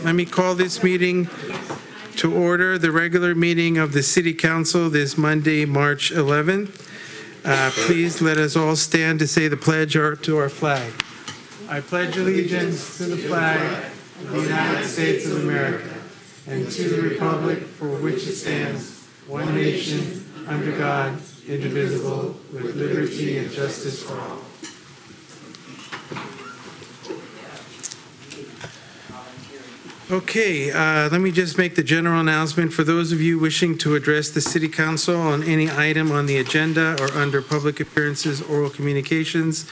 Let me call this meeting to order, the regular meeting of the City Council this Monday, March 11th. Please let us all stand to say the pledge to our flag. I pledge allegiance to the flag of the United States of America and to the republic for which it stands, one nation, under God, indivisible, with liberty and justice for all. Okay, let me just make the general announcement. For those of you wishing to address the City Council on any item on the agenda or under public appearances, oral communications,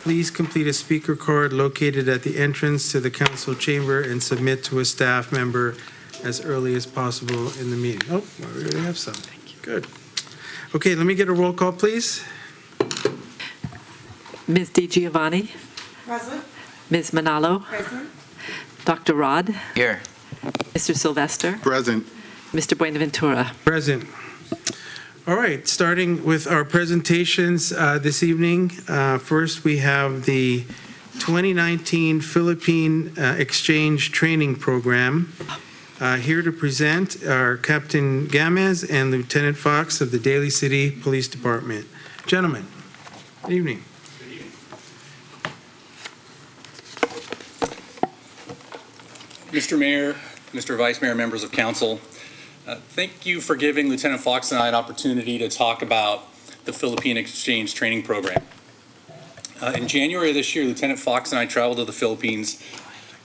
please complete a speaker card located at the entrance to the council chamber and submit to a staff member as early as possible in the meeting. Oh, we already have some. Thank you. Good. Okay, let me get a roll call, please. Ms. DiGiovanni. Present. Ms. Manalo. Present. Dr. Rod. Here. Mr. Sylvester. Present. Mr. Buenaventura. Present. All right, starting with our presentations this evening. First, we have the 2019 Philippine Exchange Training Program. Here to present are Captain Gamez and Lieutenant Fox of the Daly City Police Department. Gentlemen, good evening. Mr. Mayor, Mr. Vice Mayor, members of council, thank you for giving Lieutenant Fox and I an opportunity to talk about the Philippine Exchange Training Program. In January of this year, Lieutenant Fox and I traveled to the Philippines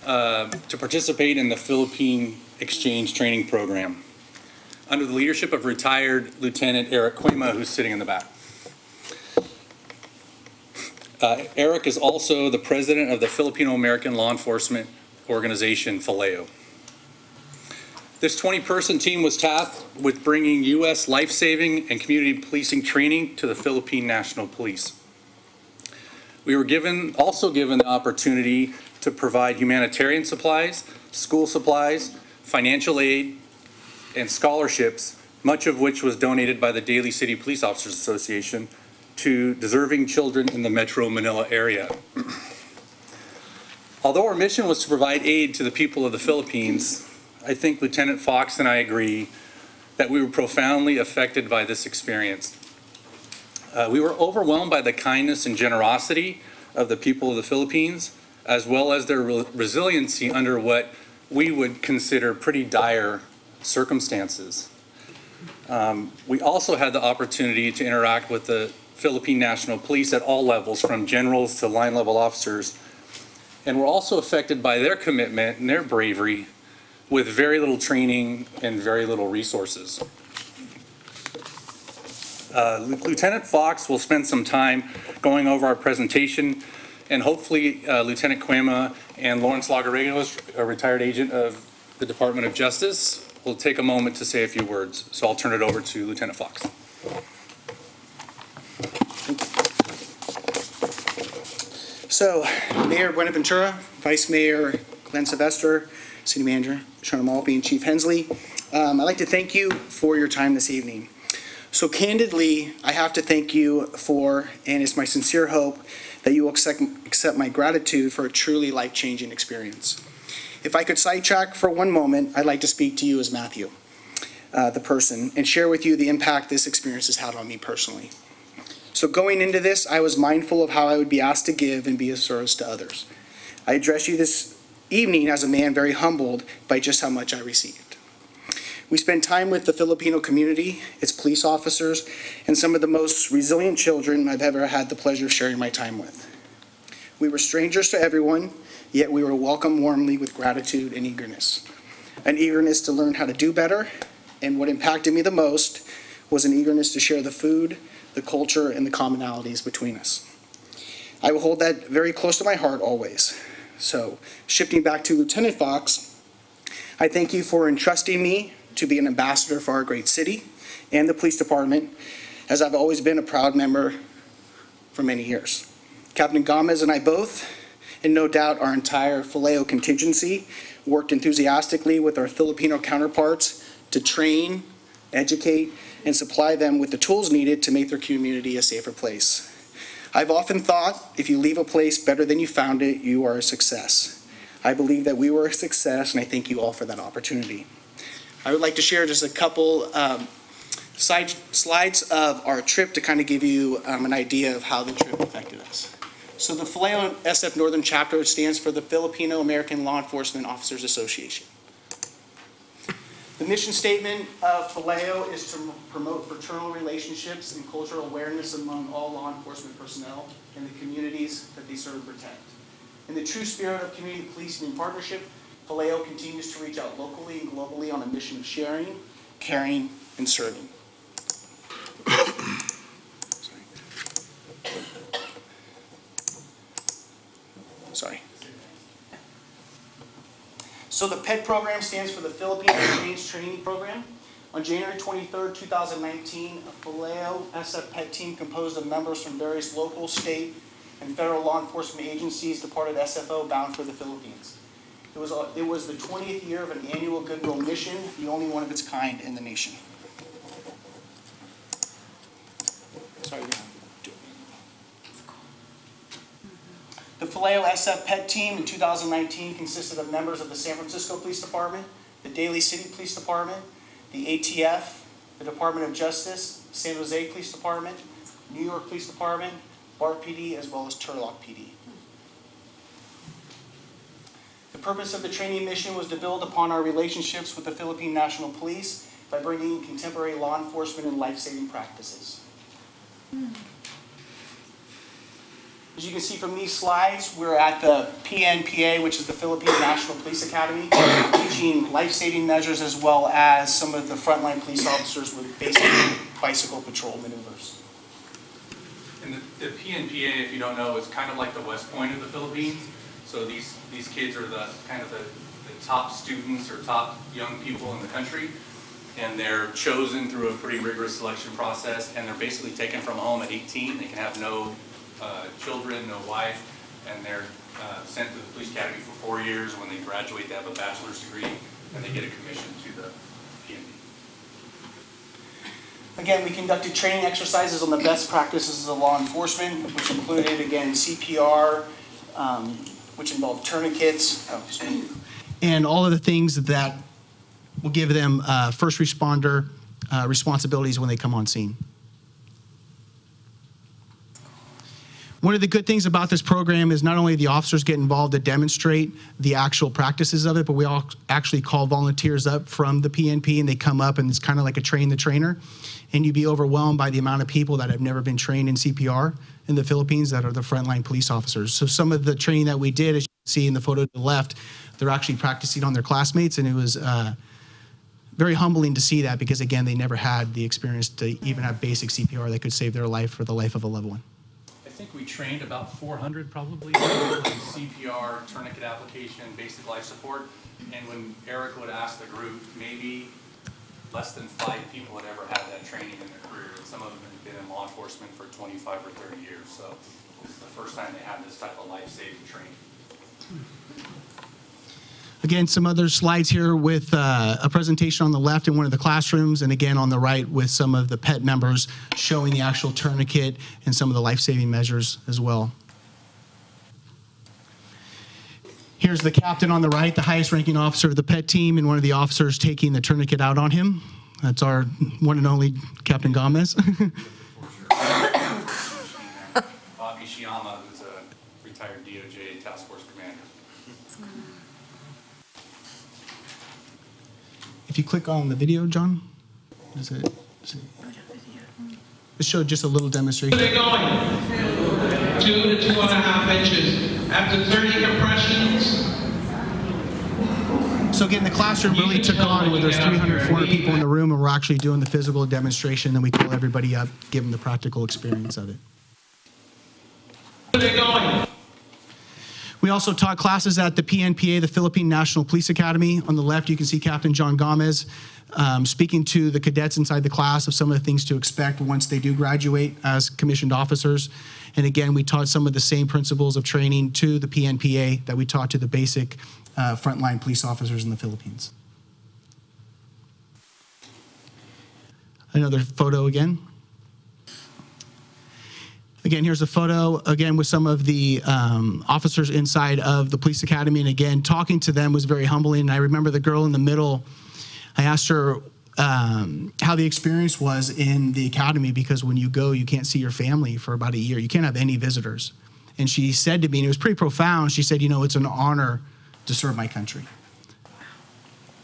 to participate in the Philippine Exchange Training Program under the leadership of retired Lieutenant Eric Cuema, who's sitting in the back. Eric is also the president of the Filipino-American Law Enforcement organization, FALEO. This 20-person team was tasked with bringing U.S. life-saving and community policing training to the Philippine National Police. We were also given the opportunity to provide humanitarian supplies, school supplies, financial aid, and scholarships, much of which was donated by the Daly City Police Officers Association to deserving children in the Metro Manila area. Although our mission was to provide aid to the people of the Philippines, I think Lieutenant Fox and I agree that we were profoundly affected by this experience. We were overwhelmed by the kindness and generosity of the people of the Philippines, as well as their resiliency under what we would consider pretty dire circumstances. We also had the opportunity to interact with the Philippine National Police at all levels, from generals to line level officers, and we're also affected by their commitment and their bravery with very little training and very little resources. Lieutenant Fox will spend some time going over our presentation, and hopefully Lieutenant Cuema and Lawrence Lagarenos, a retired agent of the Department of Justice, will take a moment to say a few words. So I'll turn it over to Lieutenant Fox. So, Mayor Buenaventura, Vice Mayor Glenn Sylvester, City Manager Shauna Malpe, and Chief Hensley, I'd like to thank you for your time this evening. So candidly, I have to thank you for, and it's my sincere hope, that you will accept my gratitude for a truly life-changing experience. If I could sidetrack for one moment, I'd like to speak to you as Matthew, the person, and share with you the impact this experience has had on me personally. So going into this, I was mindful of how I would be asked to give and be of service to others. I address you this evening as a man very humbled by just how much I received. We spend time with the Filipino community, its police officers, and some of the most resilient children I've ever had the pleasure of sharing my time with. We were strangers to everyone, yet we were welcomed warmly with gratitude and eagerness. An eagerness to learn how to do better, and what impacted me the most was an eagerness to share the food, the culture, and the commonalities between us. I will hold that very close to my heart always. So, shifting back to Lieutenant Fox, I thank you for entrusting me to be an ambassador for our great city and the police department, as I've always been a proud member for many years. Captain Gomez and I both, and no doubt our entire FALEO contingency, worked enthusiastically with our Filipino counterparts to train, educate, and supply them with the tools needed to make their community a safer place. I've often thought if you leave a place better than you found it, you are a success. I believe that we were a success, and I thank you all for that opportunity. I would like to share just a couple slides of our trip to kind of give you an idea of how the trip affected us. So the Faleo SF Northern Chapter stands for the Filipino American Law Enforcement Officers Association. The mission statement of Faleo is to promote fraternal relationships and cultural awareness among all law enforcement personnel in the communities that they serve and protect. In the true spirit of community policing and partnership, Faleo continues to reach out locally and globally on a mission of sharing, caring, and serving. Sorry. So the PET program stands for the Philippine Exchange Training Program. On January 23rd, 2019, a Faleo SF PET team composed of members from various local, state, and federal law enforcement agencies departed SFO bound for the Philippines. It was the 20th year of an annual goodwill mission, the only one of its kind in the nation. Sorry, the Faleo SF PET team in 2019 consisted of members of the San Francisco Police Department, the Daly City Police Department, the ATF, the Department of Justice, San Jose Police Department, New York Police Department, BART PD, as well as Turlock PD. The purpose of the training mission was to build upon our relationships with the Philippine National Police by bringing contemporary law enforcement and life-saving practices. As you can see from these slides, we're at the PNPA, which is the Philippine National Police Academy, teaching life-saving measures as well as some of the frontline police officers with basic bicycle patrol maneuvers. And the PNPA, if you don't know, is kind of like the West Point of the Philippines. So these kids are the kind of the top students or top young people in the country. And they're chosen through a pretty rigorous selection process. And they're basically taken from home at 18. They can have no children, no wife. And they're sent to the police academy for 4 years. When they graduate, they have a bachelor's degree. And they get a commission to the PNP. Again, we conducted training exercises on the best practices of law enforcement, which included, again, CPR, which involved tourniquets, and all of the things that will give them first responder responsibilities when they come on scene. One of the good things about this program is not only the officers get involved to demonstrate the actual practices of it, but we all actually call volunteers up from the PNP, and they come up, and it's kind of like a train the trainer. And you'd be overwhelmed by the amount of people that have never been trained in CPR in the Philippines that are the frontline police officers. So some of the training that we did, as you can see in the photo to the left, they're actually practicing on their classmates, and it was very humbling to see that because, again, they never had the experience to even have basic CPR that could save their life or the life of a loved one. I think we trained about 400 probably, CPR, tourniquet application, basic life support. And when Eric would ask the group, maybe less than 5 people had ever had that training in their career. And some of them had been in law enforcement for 25 or 30 years. So this is the first time they had this type of life-saving training. Again, some other slides here with a presentation on the left in one of the classrooms, and again on the right with some of the PET members showing the actual tourniquet and some of the life-saving measures as well. Here's the captain on the right, the highest ranking officer of the PET team, and one of the officers taking the tourniquet out on him. That's our one and only Captain Gomez. Bob Ishiyama, who's a retired DOJ task force commander. If you click on the video, John, it showed just a little demonstration. They're going 2 to 2.5 inches after 30 compressions. So again, the classroom really took on where there's 300, 400 people in the room, and we're actually doing the physical demonstration. Then we call everybody up, give them the practical experience of it. They're going. We also taught classes at the PNPA, the Philippine National Police Academy. On the left, you can see Captain John Gomez speaking to the cadets inside the class of some of the things to expect once they do graduate as commissioned officers. And again, we taught some of the same principles of training to the PNPA that we taught to the basic frontline police officers in the Philippines. Another photo again. Again, here's a photo, again, with some of the officers inside of the police academy. And again, talking to them was very humbling. And I remember the girl in the middle, I asked her how the experience was in the academy, because when you go, you can't see your family for about a year. You can't have any visitors. And she said to me, and it was pretty profound, she said, it's an honor to serve my country.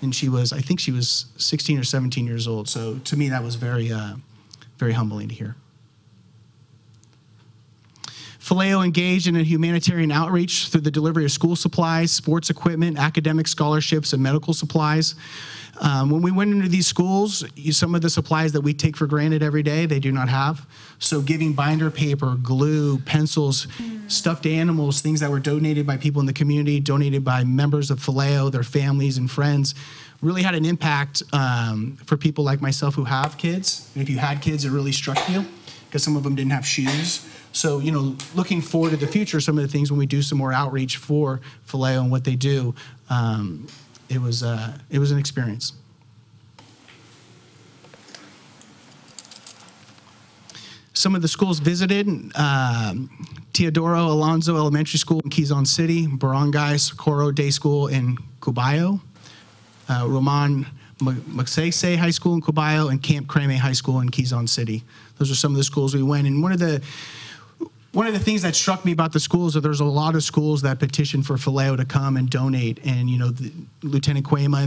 And I think she was 16 or 17 years old. So to me, that was very, very humbling to hear. Faleo engaged in a humanitarian outreach through the delivery of school supplies, sports equipment, academic scholarships, and medical supplies. When we went into these schools, some of the supplies that we take for granted every day, they do not have. So giving binder paper, glue, pencils, stuffed animals, things that were donated by people in the community, donated by members of Faleo, their families and friends, really had an impact for people like myself who have kids. And if you had kids, it really struck you, because some of them didn't have shoes. So, looking forward to the future, some of the things when we do some more outreach for Faleo and what they do, it was an experience. Some of the schools visited, Teodoro Alonso Elementary School in Quezon City, Barangay Socorro Day School in Cubayo, Roman Magsaysay High School in Cubayo, and Camp Creme High School in Quezon City. Those are some of the schools we went. And one of the things that struck me about the schools is there's a lot of schools that petitioned for Faleo to come and donate, and Lieutenant Cuema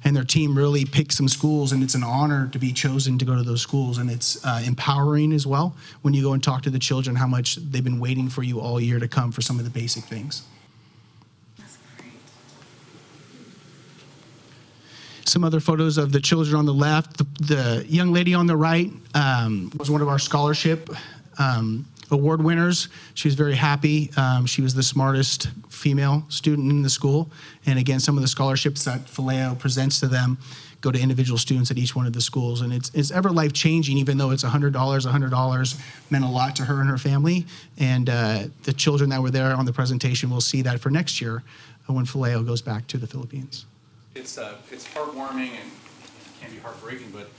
and their team really picked some schools, and it's an honor to be chosen to go to those schools, and it's empowering as well when you go and talk to the children how much they've been waiting for you all year to come for some of the basic things. That's great. Some other photos of the children on the left. The young lady on the right was one of our scholarship award winners. She was very happy. She was the smartest female student in the school. And again, some of the scholarships that Faleo presents to them go to individual students at each one of the schools. And it's ever life-changing, even though it's $100. $100 meant a lot to her and her family. And the children that were there on the presentation will see that for next year when Faleo goes back to the Philippines. It's heartwarming and can be heartbreaking, but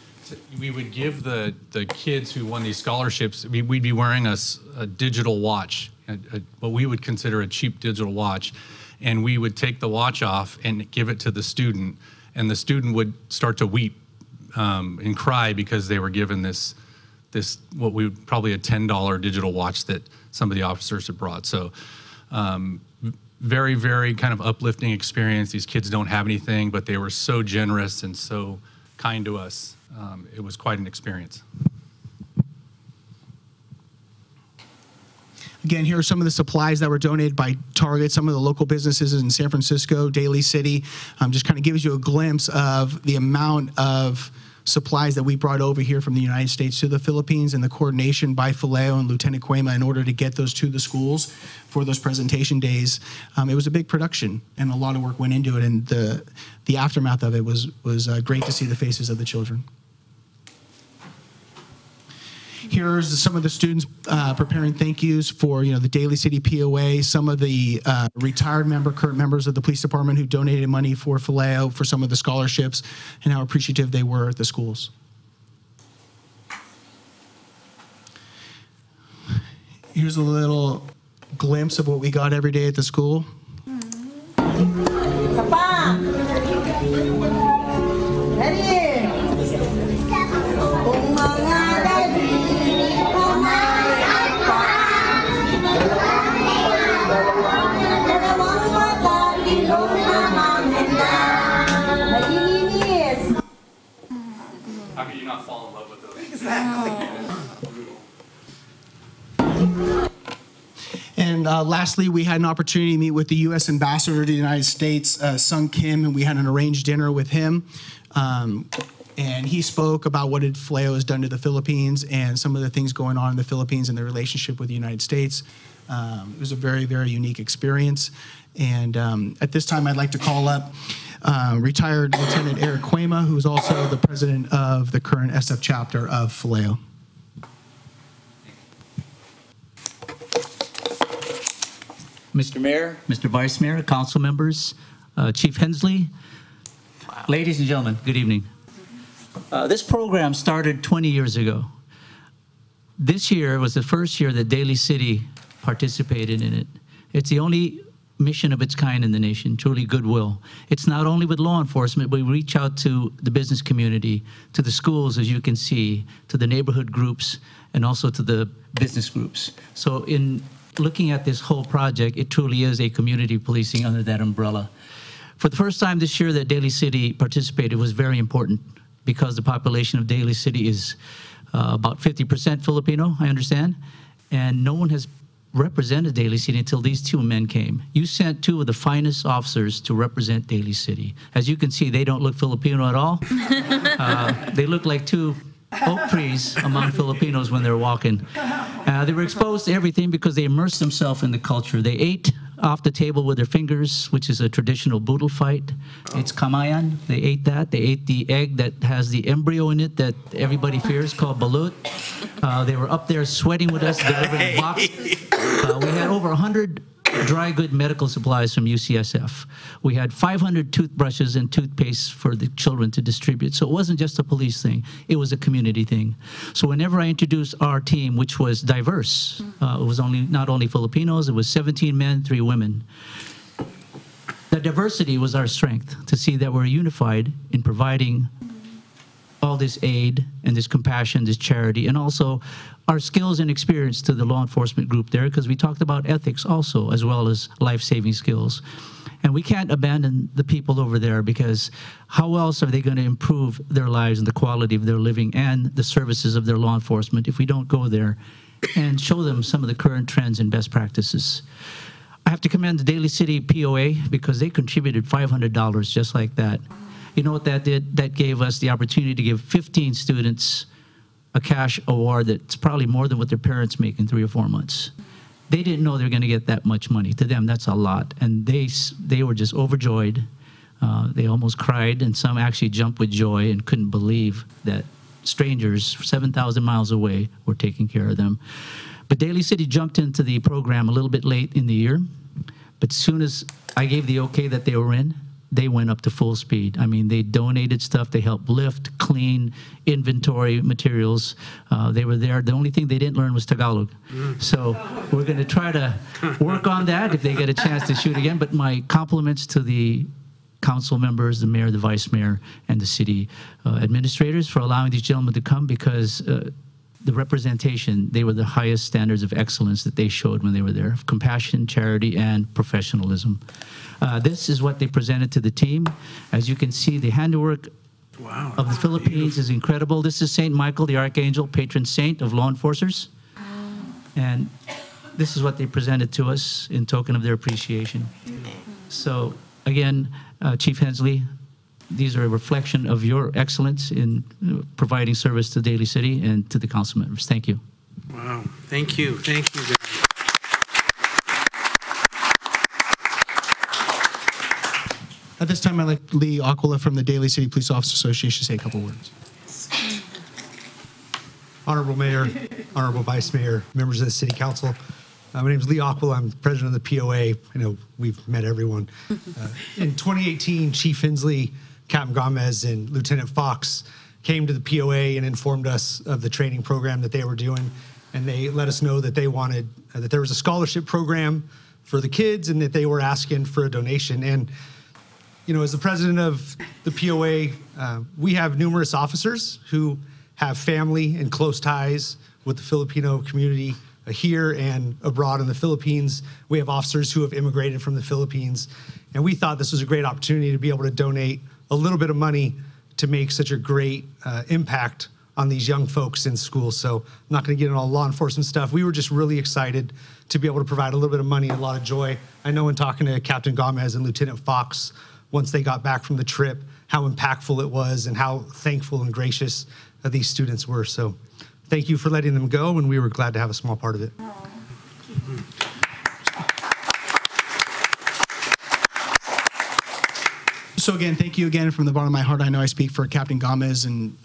we would give the kids who won these scholarships, we'd be wearing a digital watch, what we would consider a cheap digital watch, and we would take the watch off and give it to the student, and the student would start to weep and cry because they were given this what we would probably a $10 digital watch that some of the officers had brought. So very, very kind of uplifting experience. These kids don't have anything, but they were so generous and so kind to us. It was quite an experience. Again, here are some of the supplies that were donated by Target, some of the local businesses in San Francisco, Daly City. Just kind of gives you a glimpse of the amount of supplies that we brought over here from the United States to the Philippines, and the coordination by Faleo and Lieutenant Cuema in order to get those to the schools for those presentation days. It was a big production, and a lot of work went into it, and the aftermath of it was great to see the faces of the children. Here's some of the students preparing thank yous for the Daly City POA, some of the retired current members of the police department who donated money for Faleo for some of the scholarships, and how appreciative they were at the schools. Here's a little glimpse of what we got every day at the school. How could you not fall in love with those? Exactly. And lastly, we had an opportunity to meet with the U.S. Ambassador to the United States, Sung Kim, and we had an arranged dinner with him. And he spoke about what Faleo has done to the Philippines and some of the things going on in the Philippines and the relationship with the United States. It was a very, very unique experience. And at this time, I'd like to call up retired Lieutenant Eric Cuema, who is also the president of the current SF chapter of Faleo. Mr. Mayor, Mr. Vice Mayor, council members, Chief Hensley, ladies and gentlemen, good evening. This program started 20 years ago This year was the first year that Daly City participated in it. It's the only mission of its kind in the nation, truly goodwill. It's not only with law enforcement, but we reach out to the business community, to the schools, as you can see, to the neighborhood groups, and also to the business groups. So in looking at this whole project, it truly is a community policing under that umbrella. For the first time this year that Daly City participated was very important because the population of Daly City is about 50% Filipino, I understand, and no one has represented Daly City until these two men came. You sent two of the finest officers to represent Daly City. As you can see, they don't look Filipino at all. They look like two oak trees among Filipinos when they're walking. They were exposed to everything because they immersed themselves in the culture. They ate off the table with their fingers, which is a traditional boodle fight. It's kamayan. They ate that. They ate the egg that has the embryo in it that everybody fears, called balut. They were up there sweating with us, delivering a box. We had over 100 dry good medical supplies from UCSF. We had 500 toothbrushes and toothpaste for the children to distribute. So it wasn't just a police thing, it was a community thing. So whenever I introduced our team, which was diverse, it was not only Filipinos, it was 17 men, 3 women. The diversity was our strength, to see that we're unified in providing all this aid and this compassion, this charity, and also our skills and experience to the law enforcement group there, because we talked about ethics also, as well as life-saving skills. And we can't abandon the people over there, because how else are they going to improve their lives and the quality of their living and the services of their law enforcement if we don't go there and show them some of the current trends and best practices? I have to commend the Daly City POA because they contributed $500 just like that. You know what that did? That gave us the opportunity to give 15 students a cash award that's probably more than what their parents make in 3 or 4 months. They didn't know they were going to get that much money. To them, that's a lot. And they were just overjoyed. They almost cried, and some actually jumped with joy and couldn't believe that strangers 7,000 miles away were taking care of them. But Daly City jumped into the program a little bit late in the year. But as soon as I gave the okay that they were in, they went up to full speed. I mean, they donated stuff. They helped lift, clean, inventory materials. They were there. The only thing they didn't learn was Tagalog. So we're going to try to work on that if they get a chance to shoot again. But my compliments to the council members, the mayor, the vice mayor, and the city administrators for allowing these gentlemen to come, because the representation, they were the highest standards of excellence that they showed when they were there, of compassion, charity, and professionalism. This is what they presented to the team. As you can see, the handiwork of the Philippines is incredible. This is St. Michael, the Archangel, patron saint of law enforcers. And this is what they presented to us in token of their appreciation. So again, Chief Hensley, these are a reflection of your excellence in providing service to Daly City and to the council members. Thank you. Wow. Thank you. Thank you. At this time, I'd like Lee Aquila from the Daly City Police Officers Association to say a couple words. Honorable Mayor, Honorable Vice Mayor, members of the City Council. My name is Lee Aquila. I'm president of the POA. I know we've met everyone. In 2018, Chief Hensley, Captain Gomez, and Lieutenant Fox came to the POA and informed us of the training program that they were doing. And they let us know that they wanted, that there was a scholarship program for the kids and that they were asking for a donation. And you know, as the president of the POA, we have numerous officers who have family and close ties with the Filipino community here and abroad in the Philippines. We have officers who have immigrated from the Philippines. And we thought this was a great opportunity to be able to donate a little bit of money to make such a great impact on these young folks in school. So I'm not going to get into all law enforcement stuff. We were just really excited to be able to provide a little bit of money and a lot of joy. I know in talking to Captain Gomez and Lieutenant Fox, once they got back from the trip, how impactful it was and how thankful and gracious these students were. So thank you for letting them go, and we were glad to have a small part of it. So again, thank you again from the bottom of my heart. I know I speak for Captain Gomez and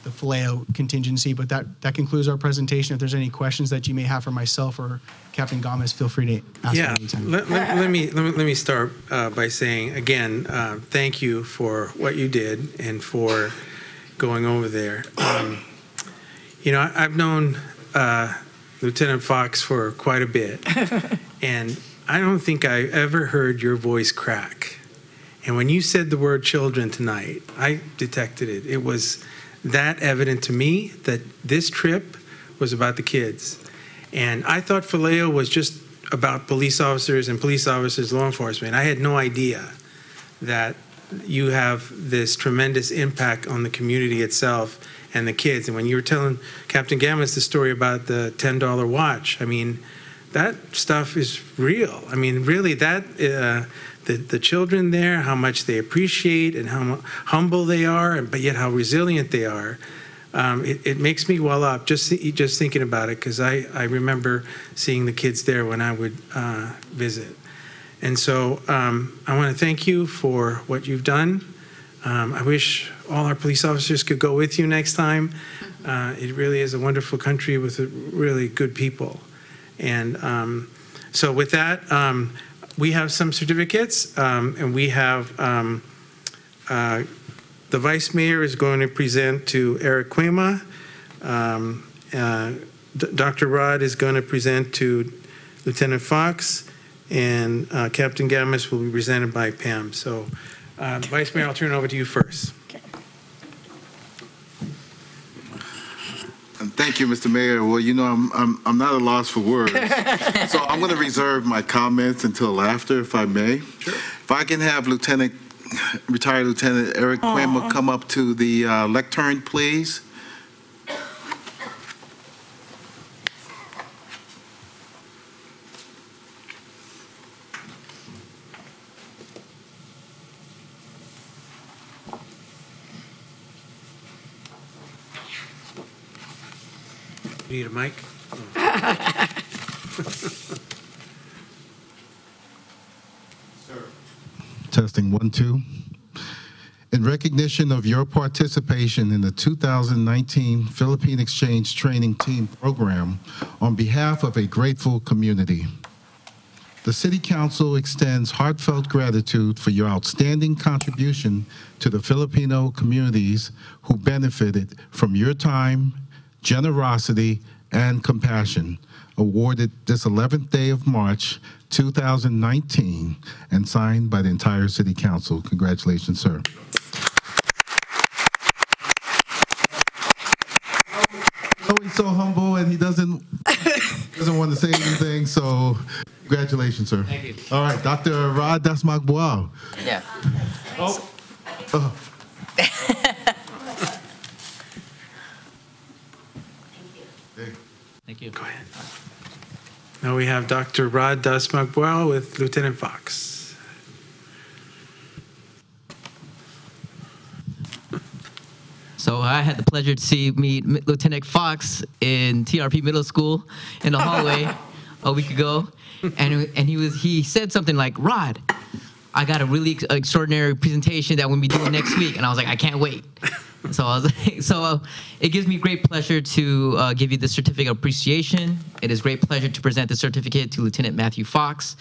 the Faleo contingency, but that concludes our presentation. If there's any questions that you may have for myself or Captain Gomez, feel free to ask Yeah, anytime. let me start by saying again, thank you for what you did and for going over there. You know, I've known Lieutenant Fox for quite a bit, and I don't think I ever heard your voice crack. And when you said the word children tonight, I detected it. It was that evident to me that this trip was about the kids. And I thought Vallejo was just about police officers and police officers, law enforcement. I had no idea that you have this tremendous impact on the community itself and the kids. And when you were telling Captain Gammas the story about the $10 watch, I mean, that stuff is real. I mean, really, that the children there, how much they appreciate and how humble they are, but yet how resilient they are. It makes me well up just thinking about it, because I remember seeing the kids there when I would visit. And so I want to thank you for what you've done. I wish all our police officers could go with you next time. It really is a wonderful country with really good people. And so with that, we have some certificates, and we have the Vice Mayor is going to present to Eric Cuema. Dr. Rod is going to present to Lieutenant Fox, and Captain Gammas will be presented by Pam. So, Vice Mayor, I'll turn it over to you first. Thank you, Mr. Mayor. Well, you know, I'm not at a loss for words, so I'm going to reserve my comments until after, if I may. Sure. If I can have retired Lieutenant Eric Cuema come up to the lectern, please. You need a mic? Testing 1, 2. In recognition of your participation in the 2019 Philippine Exchange Training Team Program, on behalf of a grateful community, the City Council extends heartfelt gratitude for your outstanding contribution to the Filipino communities who benefited from your time, generosity, and compassion, awarded this 11th day of March 2019 and signed by the entire City Council. Congratulations, sir. Oh, he's so humble and he doesn't want to say anything, so congratulations, sir. Thank you. All right, Dr. Rod Dasmagbuao. Yeah. Oh. Thank you. Go ahead. Now we have Dr. Rod Dasmagbuao with Lieutenant Fox. So I had the pleasure to meet Lieutenant Fox in TRP Middle School in the hallway a week ago, and he said something like, "Rod, I got a really extraordinary presentation that we'll be doing next week," and I was like, "I can't wait." So I was like, it gives me great pleasure to give you the certificate of appreciation. It is great pleasure to present the certificate to Lieutenant Matthew Fox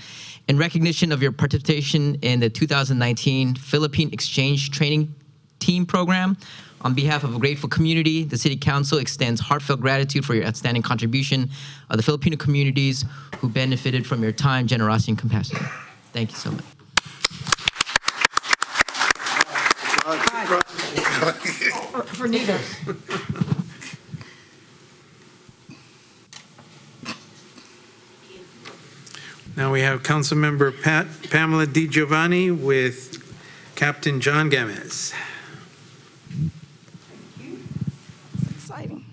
in recognition of your participation in the 2019 Philippine Exchange Training Team Program. On behalf of a grateful community, the City Council extends heartfelt gratitude for your outstanding contribution of the Filipino communities who benefited from your time, generosity, and compassion. Thank you so much. For neither. Now we have Councilmember Pamela Di Giovanni with Captain John Gammas. Exciting.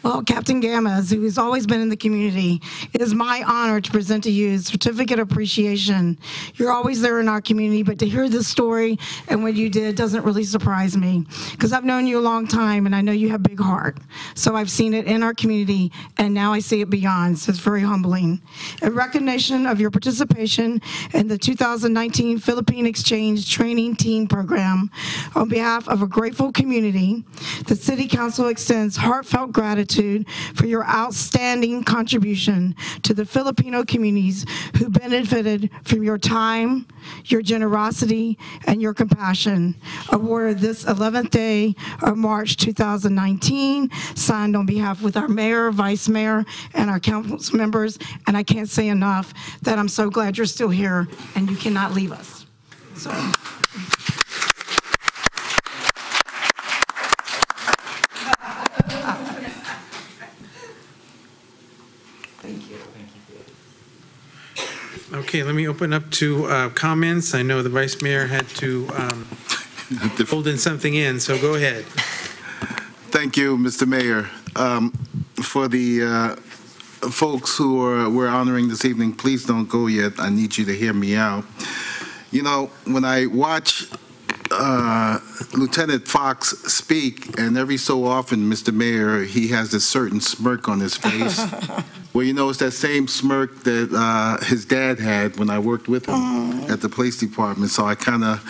Well, Captain Gammas, who has always been in the community, it is my honor to present to you certificate of appreciation. You're always there in our community, but to hear this story and what you did doesn't really surprise me, because I've known you a long time and I know you have a big heart. So I've seen it in our community and now I see it beyond, so it's very humbling. In recognition of your participation in the 2019 Philippine Exchange Training Team Program, on behalf of a grateful community, the City Council extends heartfelt gratitude gratitude for your outstanding contribution to the Filipino communities who benefited from your time, your generosity, and your compassion. Awarded this 11th day of March 2019, signed on behalf with our mayor, vice mayor, and our council members. And I can't say enough that I'm so glad you're still here and you cannot leave us. So. Thank you. Okay, let me open up to comments. I know the vice mayor had to hold something in, so go ahead. Thank you, Mr. Mayor. For the folks who we're honoring this evening, please don't go yet. I need you to hear me out. You know, when I watch Lieutenant Fox speak, and every so often, Mr. Mayor, he has this certain smirk on his face. Well, you know, it's that same smirk that his dad had when I worked with him at the police department. So I kind of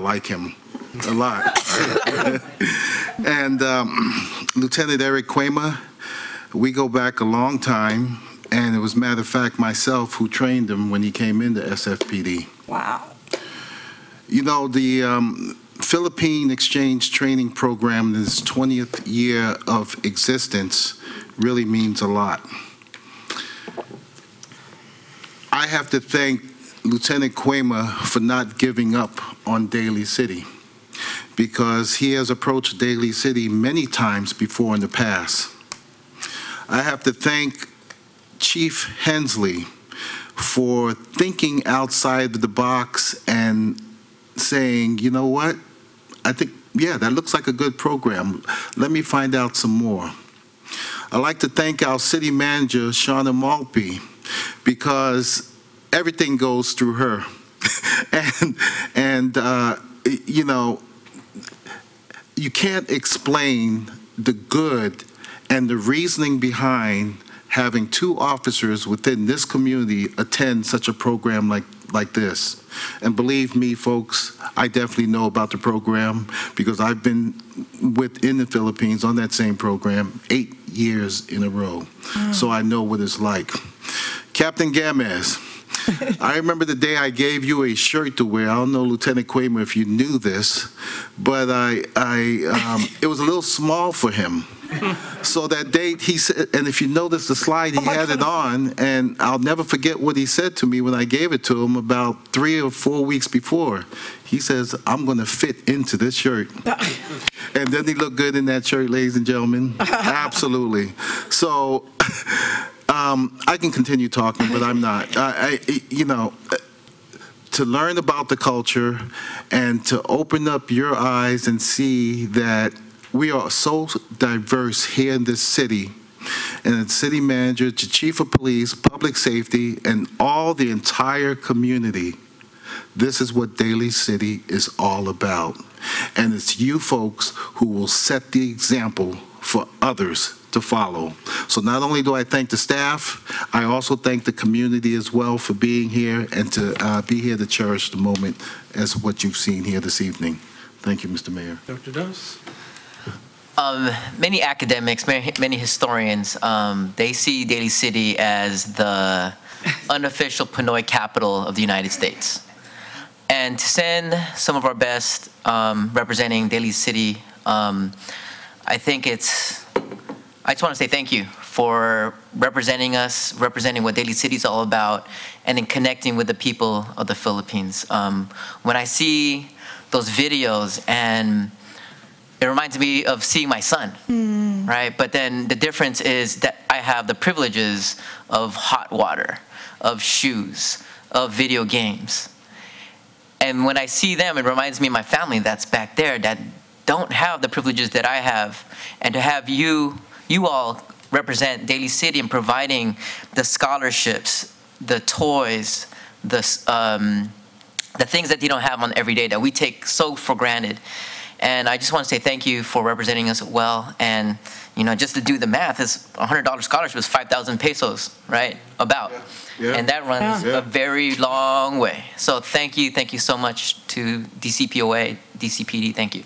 like him a lot. And Lieutenant Eric Cuema, we go back a long time, and it was, matter of fact, myself who trained him when he came into SFPD. Wow. You know, the Philippine Exchange Training Program, this 20th year of existence, really means a lot. I have to thank Lieutenant Cuema for not giving up on Daly City, because he has approached Daly City many times before in the past. I have to thank Chief Hensley for thinking outside the box and saying, you know what, I think, yeah, that looks like a good program. Let me find out some more. I'd like to thank our city manager, Shauna Maltby, because everything goes through her. and you know, you can't explain the good and the reasoning behind having 2 officers within this community attend such a program like this. And believe me, folks, I definitely know about the program because I've been within the Philippines on that same program 8 years in a row. So I know what it's like. Captain Gamez, I remember the day I gave you a shirt to wear. I don't know, Lieutenant Cuema, if you knew this, but it was a little small for him. So that day, he said, and if you notice the slide, he had it on, and I'll never forget what he said to me when I gave it to him about 3 or 4 weeks before. He says, I'm going to fit into this shirt. And then he looked good in that shirt, ladies and gentlemen. Absolutely. So I can continue talking, but I'm not. You know, to learn about the culture and to open up your eyes and see that we are so diverse here in this city, and the city manager, the chief of police, public safety, and all the entire community. This is what Daly City is all about. And it's you folks who will set the example for others to follow. So not only do I thank the staff, I also thank the community as well for being here and to be here to cherish the moment as what you've seen here this evening. Thank you, Mr. Mayor. Dr. Doss? Many academics, many historians, they see Daly City as the unofficial Pinoy capital of the United States. And to send some of our best representing Daly City, I think I just want to say thank you for representing us, representing what Daly City is all about, and then connecting with the people of the Philippines. When I see those videos, and it reminds me of seeing my son, right? But then the difference is that I have the privileges of hot water, of shoes, of video games. And when I see them, it reminds me of my family that's back there that don't have the privileges that I have. And to have you all represent Daly City in providing the scholarships, the toys, the things that you don't have on every day that we take so for granted. And I just want to say thank you for representing us well. And, you know, just to do the math, is $100 scholarship is 5,000 pesos, right? About. Yeah. And that runs a very long way. So thank you so much to DCPOA, DCPD. Thank you.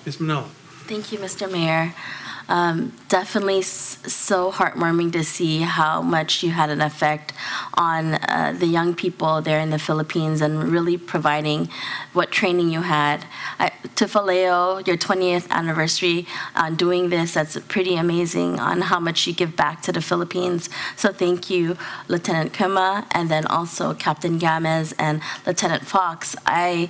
Ms. Manalo. Thank you, Mr. Mayor. Definitely so heartwarming to see how much you had an effect on the young people there in the Philippines and really providing what training you had. To Faleo, your 20th anniversary on doing this, that's pretty amazing on how much you give back to the Philippines. So thank you, Lieutenant Kuma, and then also Captain Gamez and Lieutenant Fox. I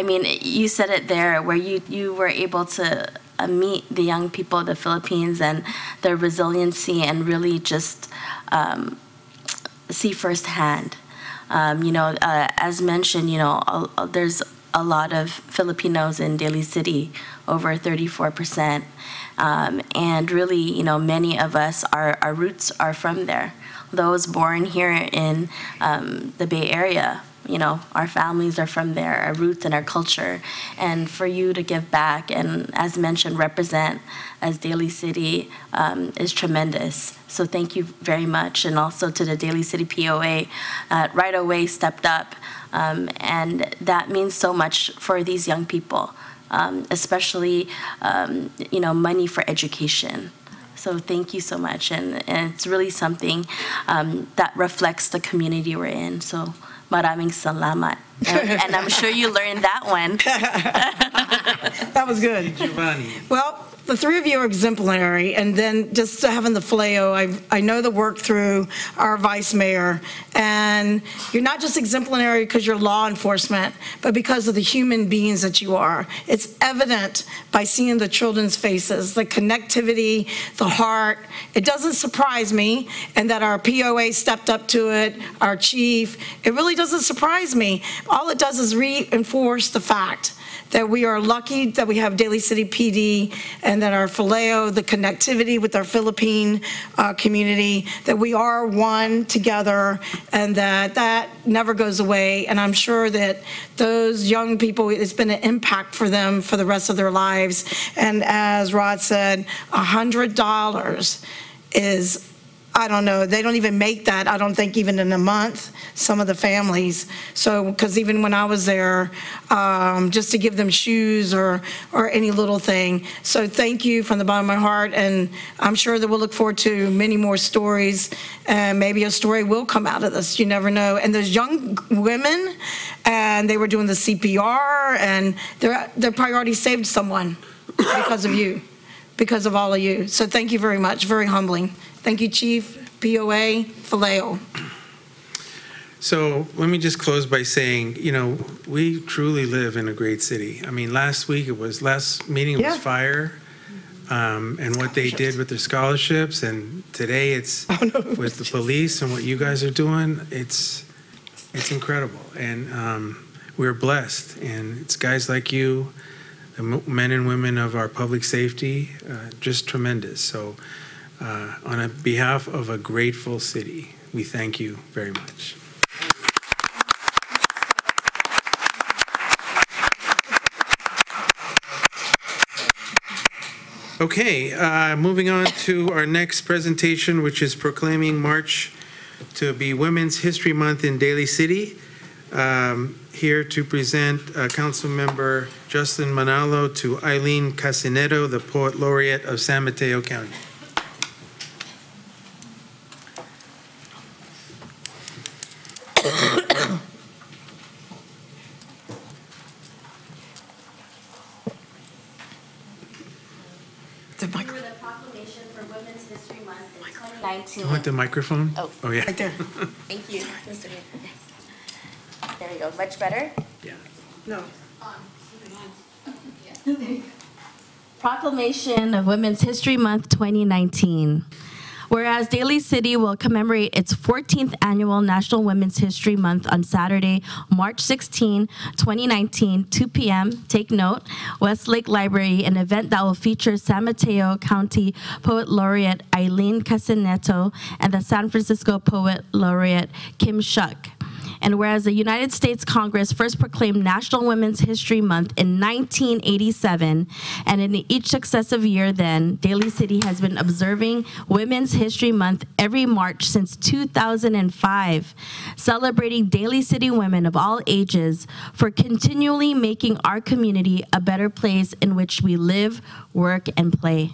mean, you said it there where you were able to meet the young people of the Philippines and their resiliency and really just see firsthand. As mentioned, there's a lot of Filipinos in Daly City, over 34%. And really, many of us, our roots are from there. Those born here in the Bay Area, our families are from there, our roots and our culture. And for you to give back and, as mentioned, represent as Daly City is tremendous. So thank you very much. And also to the Daly City POA, right away stepped up. And that means so much for these young people, especially, money for education. So thank you so much. And it's really something that reflects the community we're in. So maraming salamat. And I'm sure you learned that one. That was good. Giovanni. Well, the three of you are exemplary, and then just having the Faleo, I know the work through our vice mayor, and you're not just exemplary because you're law enforcement, but because of the human beings that you are. It's evident by seeing the children's faces, the connectivity, the heart. It doesn't surprise me, and that our POA stepped up to it, our chief. It really doesn't surprise me. All it does is reinforce the fact that we are lucky that we have Daly City PD and that our Faleo, the connectivity with our Philippine community, that we are one together and that never goes away. And I'm sure that those young people, it's been an impact for them for the rest of their lives. And as Rod said, $100 is, I don't know, they don't even make that, I don't think, even in a month, some of the families. So, because even when I was there, just to give them shoes or any little thing. So thank you from the bottom of my heart, and I'm sure that we'll look forward to many more stories, and maybe a story will come out of this, you never know. And those young women, and they were doing the CPR, and they probably already saved someone because of you, because of all of you. So thank you very much, very humbling. Thank you, Chief, POA, Faleo. So let me just close by saying, we truly live in a great city. I mean, last meeting was fire, and what they did with their scholarships, and today it's with the police and what you guys are doing. It's incredible, and we're blessed. And it's guys like you, the men and women of our public safety, just tremendous. So. On behalf of a grateful city, we thank you very much. Okay, moving on to our next presentation, which is proclaiming March to be Women's History Month in Daly City. Here to present Councilmember Justin Manalo to Eileen Casinero, the Poet Laureate of San Mateo County. Do you want the microphone? Oh, yeah. Right there. Thank you. There you go. Much better? Yeah. No. Proclamation of Women's History Month 2019. Whereas Daly City will commemorate its 14th annual National Women's History Month on Saturday, March 16, 2019, 2 p.m. Take note, Westlake Library, an event that will feature San Mateo County Poet Laureate Eileen Casinero and the San Francisco Poet Laureate Kim Shuck. And whereas the United States Congress first proclaimed National Women's History Month in 1987, and in each successive year then, Daly City has been observing Women's History Month every March since 2005, celebrating Daly City women of all ages for continually making our community a better place in which we live, work, and play.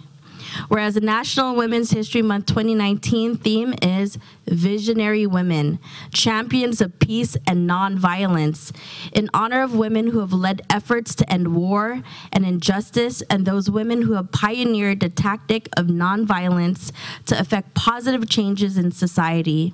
Whereas the National Women's History Month 2019 theme is Visionary Women, Champions of Peace and Nonviolence, in honor of women who have led efforts to end war and injustice, and those women who have pioneered the tactic of nonviolence to effect positive changes in society.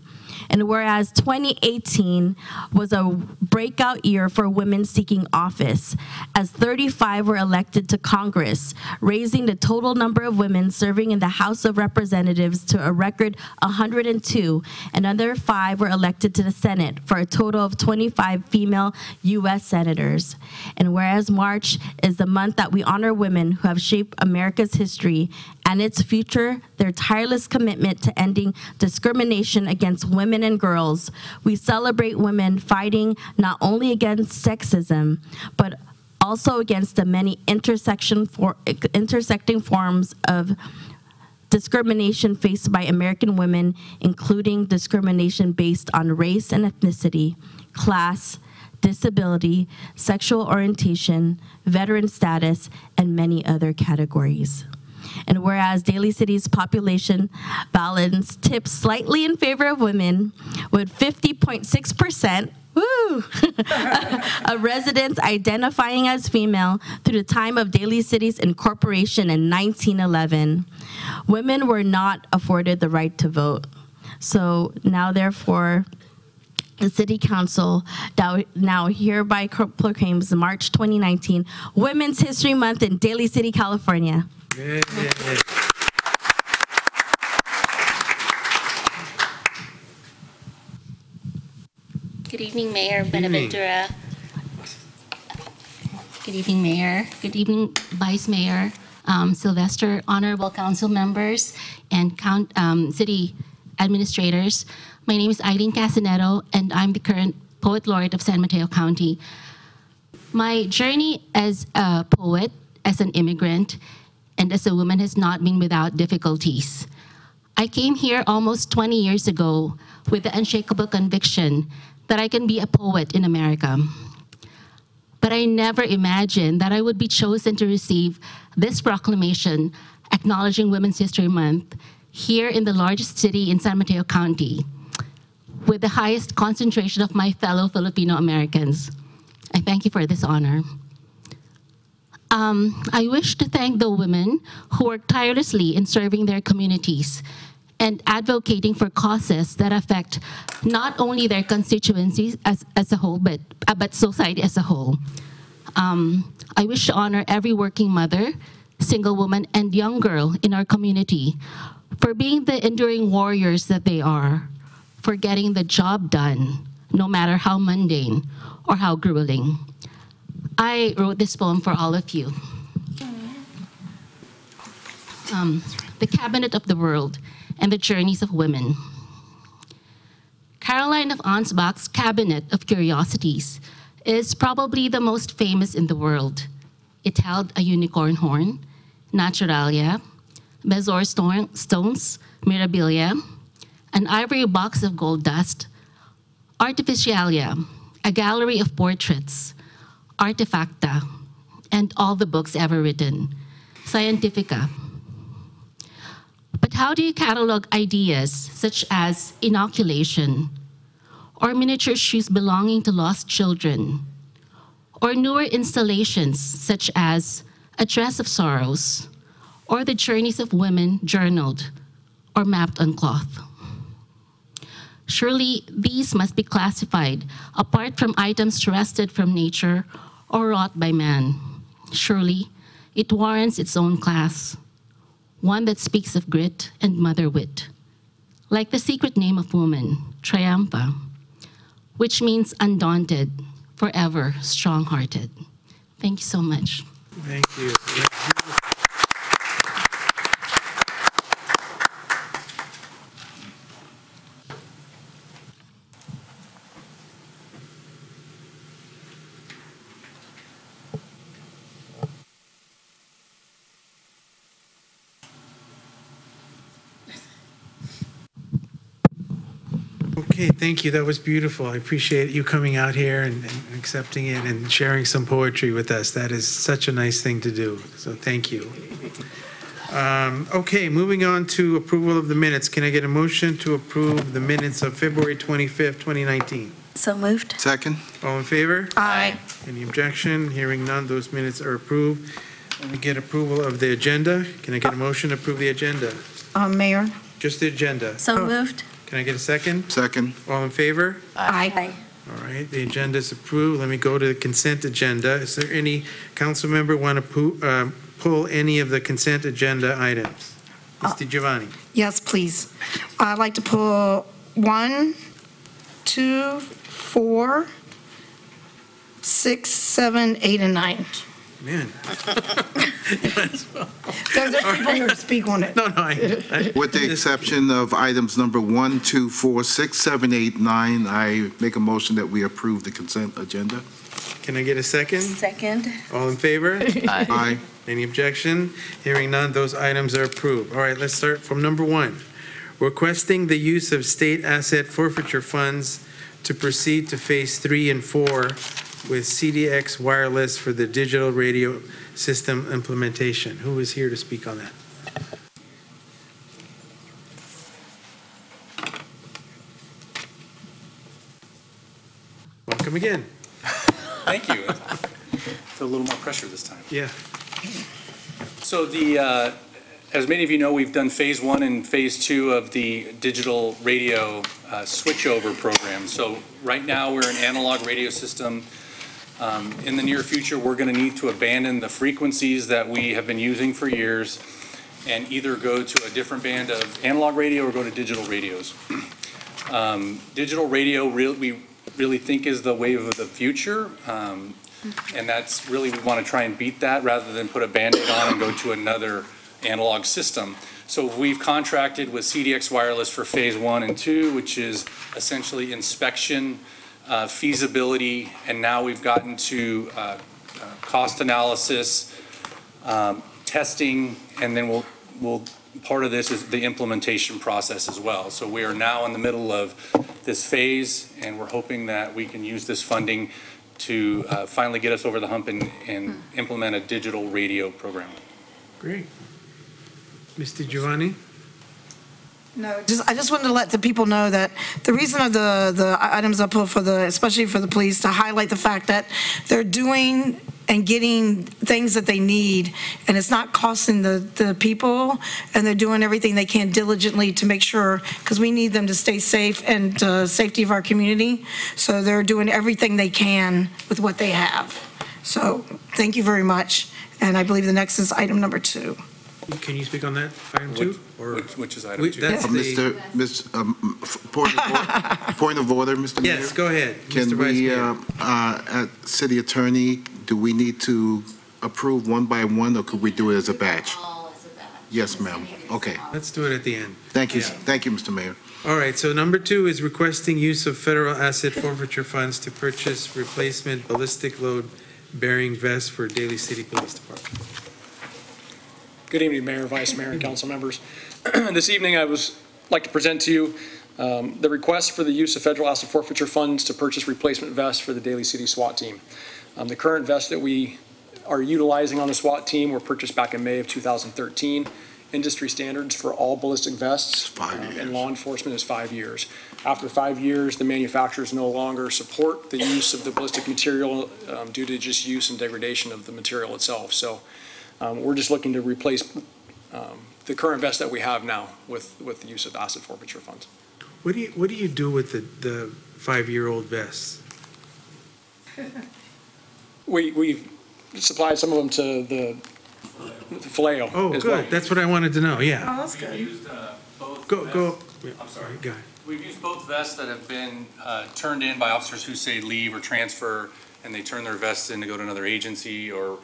And whereas 2018 was a breakout year for women seeking office, as 35 were elected to Congress, raising the total number of women serving in the House of Representatives to a record 102, and another 5 were elected to the Senate for a total of 25 female U.S. senators. And whereas March is the month that we honor women who have shaped America's history and its future, their tireless commitment to ending discrimination against women and girls, we celebrate women fighting not only against sexism, but also against the many intersecting forms of discrimination faced by American women, including discrimination based on race and ethnicity, class, disability, sexual orientation, veteran status, and many other categories. And whereas Daly City's population balance tips slightly in favor of women, with 50.6%, of residents identifying as female through the time of Daly City's incorporation in 1911, women were not afforded the right to vote. So now, therefore, the City Council now hereby proclaims March 2019 Women's History Month in Daly City, California. Good. Good evening, Mayor Benaventura. Good evening, Mayor. Good evening, Vice Mayor Sylvester, honorable council members, and city administrators. My name is Eileen Casaneto, and I'm the current Poet Laureate of San Mateo County. My journey as a poet, as an immigrant, and as a woman has not been without difficulties. I came here almost 20 years ago with the unshakable conviction that I can be a poet in America. But I never imagined that I would be chosen to receive this proclamation acknowledging Women's History Month here in the largest city in San Mateo County, with the highest concentration of my fellow Filipino Americans. I thank you for this honor. I wish to thank the women who work tirelessly in serving their communities and advocating for causes that affect not only their constituencies as a whole, but society as a whole. I wish to honor every working mother, single woman, and young girl in our community for being the enduring warriors that they are, for getting the job done, no matter how mundane or how grueling. I wrote this poem for all of you. The Cabinet of the World and the Journeys of Women. Caroline of Ansbach's Cabinet of Curiosities is probably the most famous in the world. It held a unicorn horn, naturalia, bezoar stones, mirabilia, an ivory box of gold dust, artificialia, a gallery of portraits, artefacta, and all the books ever written, scientifica. But how do you catalog ideas such as inoculation, or miniature shoes belonging to lost children, or newer installations such as A Dress of Sorrows, or the journeys of women journaled or mapped on cloth? Surely these must be classified apart from items wrested from nature or wrought by man. Surely it warrants its own class, one that speaks of grit and mother wit, like the secret name of woman, Triumpha, which means undaunted, forever strong-hearted. Thank you so much. Thank you. Okay, thank you. That was beautiful. I appreciate you coming out here and accepting it and sharing some poetry with us. That is such a nice thing to do. So thank you. Okay, moving on to approval of the minutes. Can I get a motion to approve the minutes of February 25th, 2019? So moved. Second. All in favor? Aye. Any objection? Hearing none, those minutes are approved. Let me get approval of the agenda. Can I get a motion to approve the agenda? Mayor? Just the agenda. So moved. Can I get a second? Second. All in favor? Aye. All right, the agenda is approved. Let me go to the consent agenda. Is there any council member want to pull any of the consent agenda items? Mr. Giovanni? Yes, please. I'd like to pull 1, 2, 4, 6, 7, 8, and 9. Man. There's people here to speak on it. No, With the exception of items number 1, 2, 4, 6, 7, 8, 9, I make a motion that we approve the consent agenda. Can I get a second? Second. All in favor? Aye. Any objection? Hearing none, those items are approved. All right, let's start from number 1. Requesting the use of state asset forfeiture funds to proceed to phase 3 and 4 with CDX Wireless for the digital radio system implementation. Who is here to speak on that? Welcome again. Thank you. Feel a little more pressure this time. Yeah. So as many of you know, we've done phase 1 and phase 2 of the digital radio switchover program. So right now we're an analog radio system. In the near future, we're going to need to abandon the frequencies that we have been using for years and either go to a different band of analog radio or go to digital radios. Digital radio we really think is the wave of the future. And that's really, we want to try and beat that rather than put a Band-Aid on and go to another analog system. So we've contracted with CDX Wireless for phase 1 and 2, which is essentially inspection, feasibility, and now we've gotten to cost analysis, testing, and then we'll part of this is the implementation process as well. So we are now in the middle of this phase, and we're hoping that we can use this funding to finally get us over the hump and implement a digital radio program. Great. Mr. Giovanni? No, I just wanted to let the people know that the reason of the items I put for especially for the police, to highlight the fact that they're doing and getting things that they need, and it's not costing the people, and they're doing everything they can diligently to make sure, because we need them to stay safe and safety of our community. So they're doing everything they can with what they have. So thank you very much. And I believe the next is item number 2. Can you speak on that, item 2? Or which is item 2? That's Point of order, Mr. Mayor? Yes, go ahead. Can Mr. Vice we, Mayor. at City Attorney, do we need to approve one by one, or could we do it as a batch? Yes, ma'am. Okay. Let's do it at the end. Thank you. Yeah. Thank you, Mr. Mayor. All right, so number 2 is requesting use of federal asset forfeiture funds to purchase replacement ballistic load bearing vests for Daly City Police Department. Good evening, Mayor, Vice Mayor, and council members. This evening, I would like to present to you the request for the use of federal asset forfeiture funds to purchase replacement vests for the Daly City SWAT team. The current vests that we are utilizing on the SWAT team were purchased back in May of 2013. Industry standards for all ballistic vests in law enforcement is 5 years. After 5 years, the manufacturers no longer support the use of the ballistic material due to just use and degradation of the material itself. So we're just looking to replace the current vest that we have now with the use of asset forfeiture funds. What do you do with the 5-year-old vests? We've supplied some of them to the FLAO. Oh, as good. well. That's what I wanted to know. Yeah. Oh, that's good. We've used both Go. Yeah, I'm sorry. Go ahead. We've used both vests that have been turned in by officers who say leave or transfer, and they turn their vests in to go to another agency or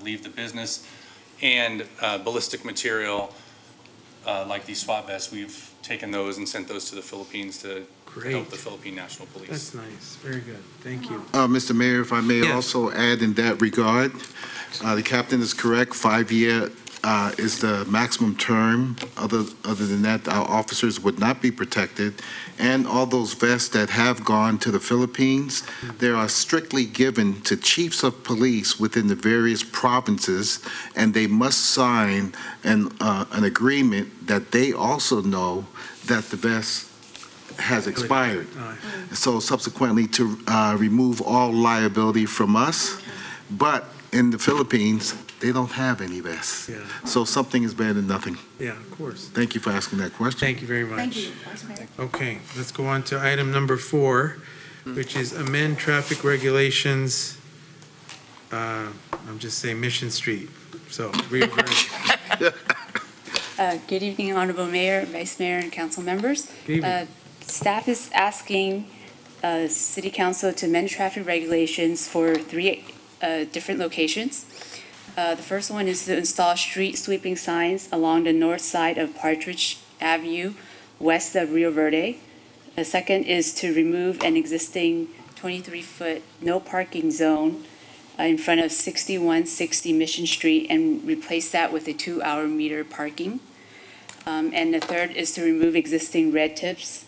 leave the business. And ballistic material, like these SWAT vests, we've taken those and sent those to the Philippines to help the Philippine National Police. That's nice. Very good. Thank you. Mr. Mayor, if I may Yes. also add in that regard, the captain is correct, 5-year is the maximum term. Other than that, our officers would not be protected. And all those vests that have gone to the Philippines, they are strictly given to chiefs of police within the various provinces, and they must sign an agreement that they also know that the vest has expired. So subsequently to remove all liability from us, but in the Philippines, they don't have any vests. Yeah. So something is better than nothing. Yeah, of course. Thank you for asking that question. Thank you very much. Thank you, Vice Mayor. Okay, let's go on to item number 4, which is amend traffic regulations, I'm just saying Mission Street. So, Good evening, Honorable Mayor, Vice Mayor, and council members. Good evening. Staff is asking City Council to amend traffic regulations for 3 different locations. The first one is to install street sweeping signs along the north side of Partridge Avenue, west of Rio Verde. The second is to remove an existing 23-foot no parking zone in front of 6160 Mission Street and replace that with a 2-hour meter parking. And the third is to remove existing red tips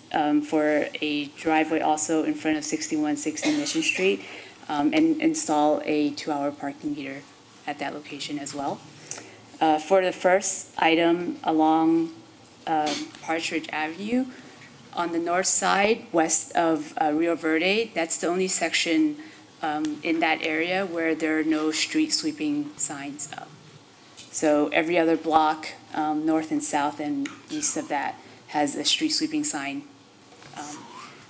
for a driveway also in front of 6160 Mission Street and install a 2-hour parking meter at that location as well. For the first item along Partridge Avenue, on the north side, west of Rio Verde, that's the only section in that area where there are no street sweeping signs up. So every other block, north and south and east of that, has a street sweeping sign.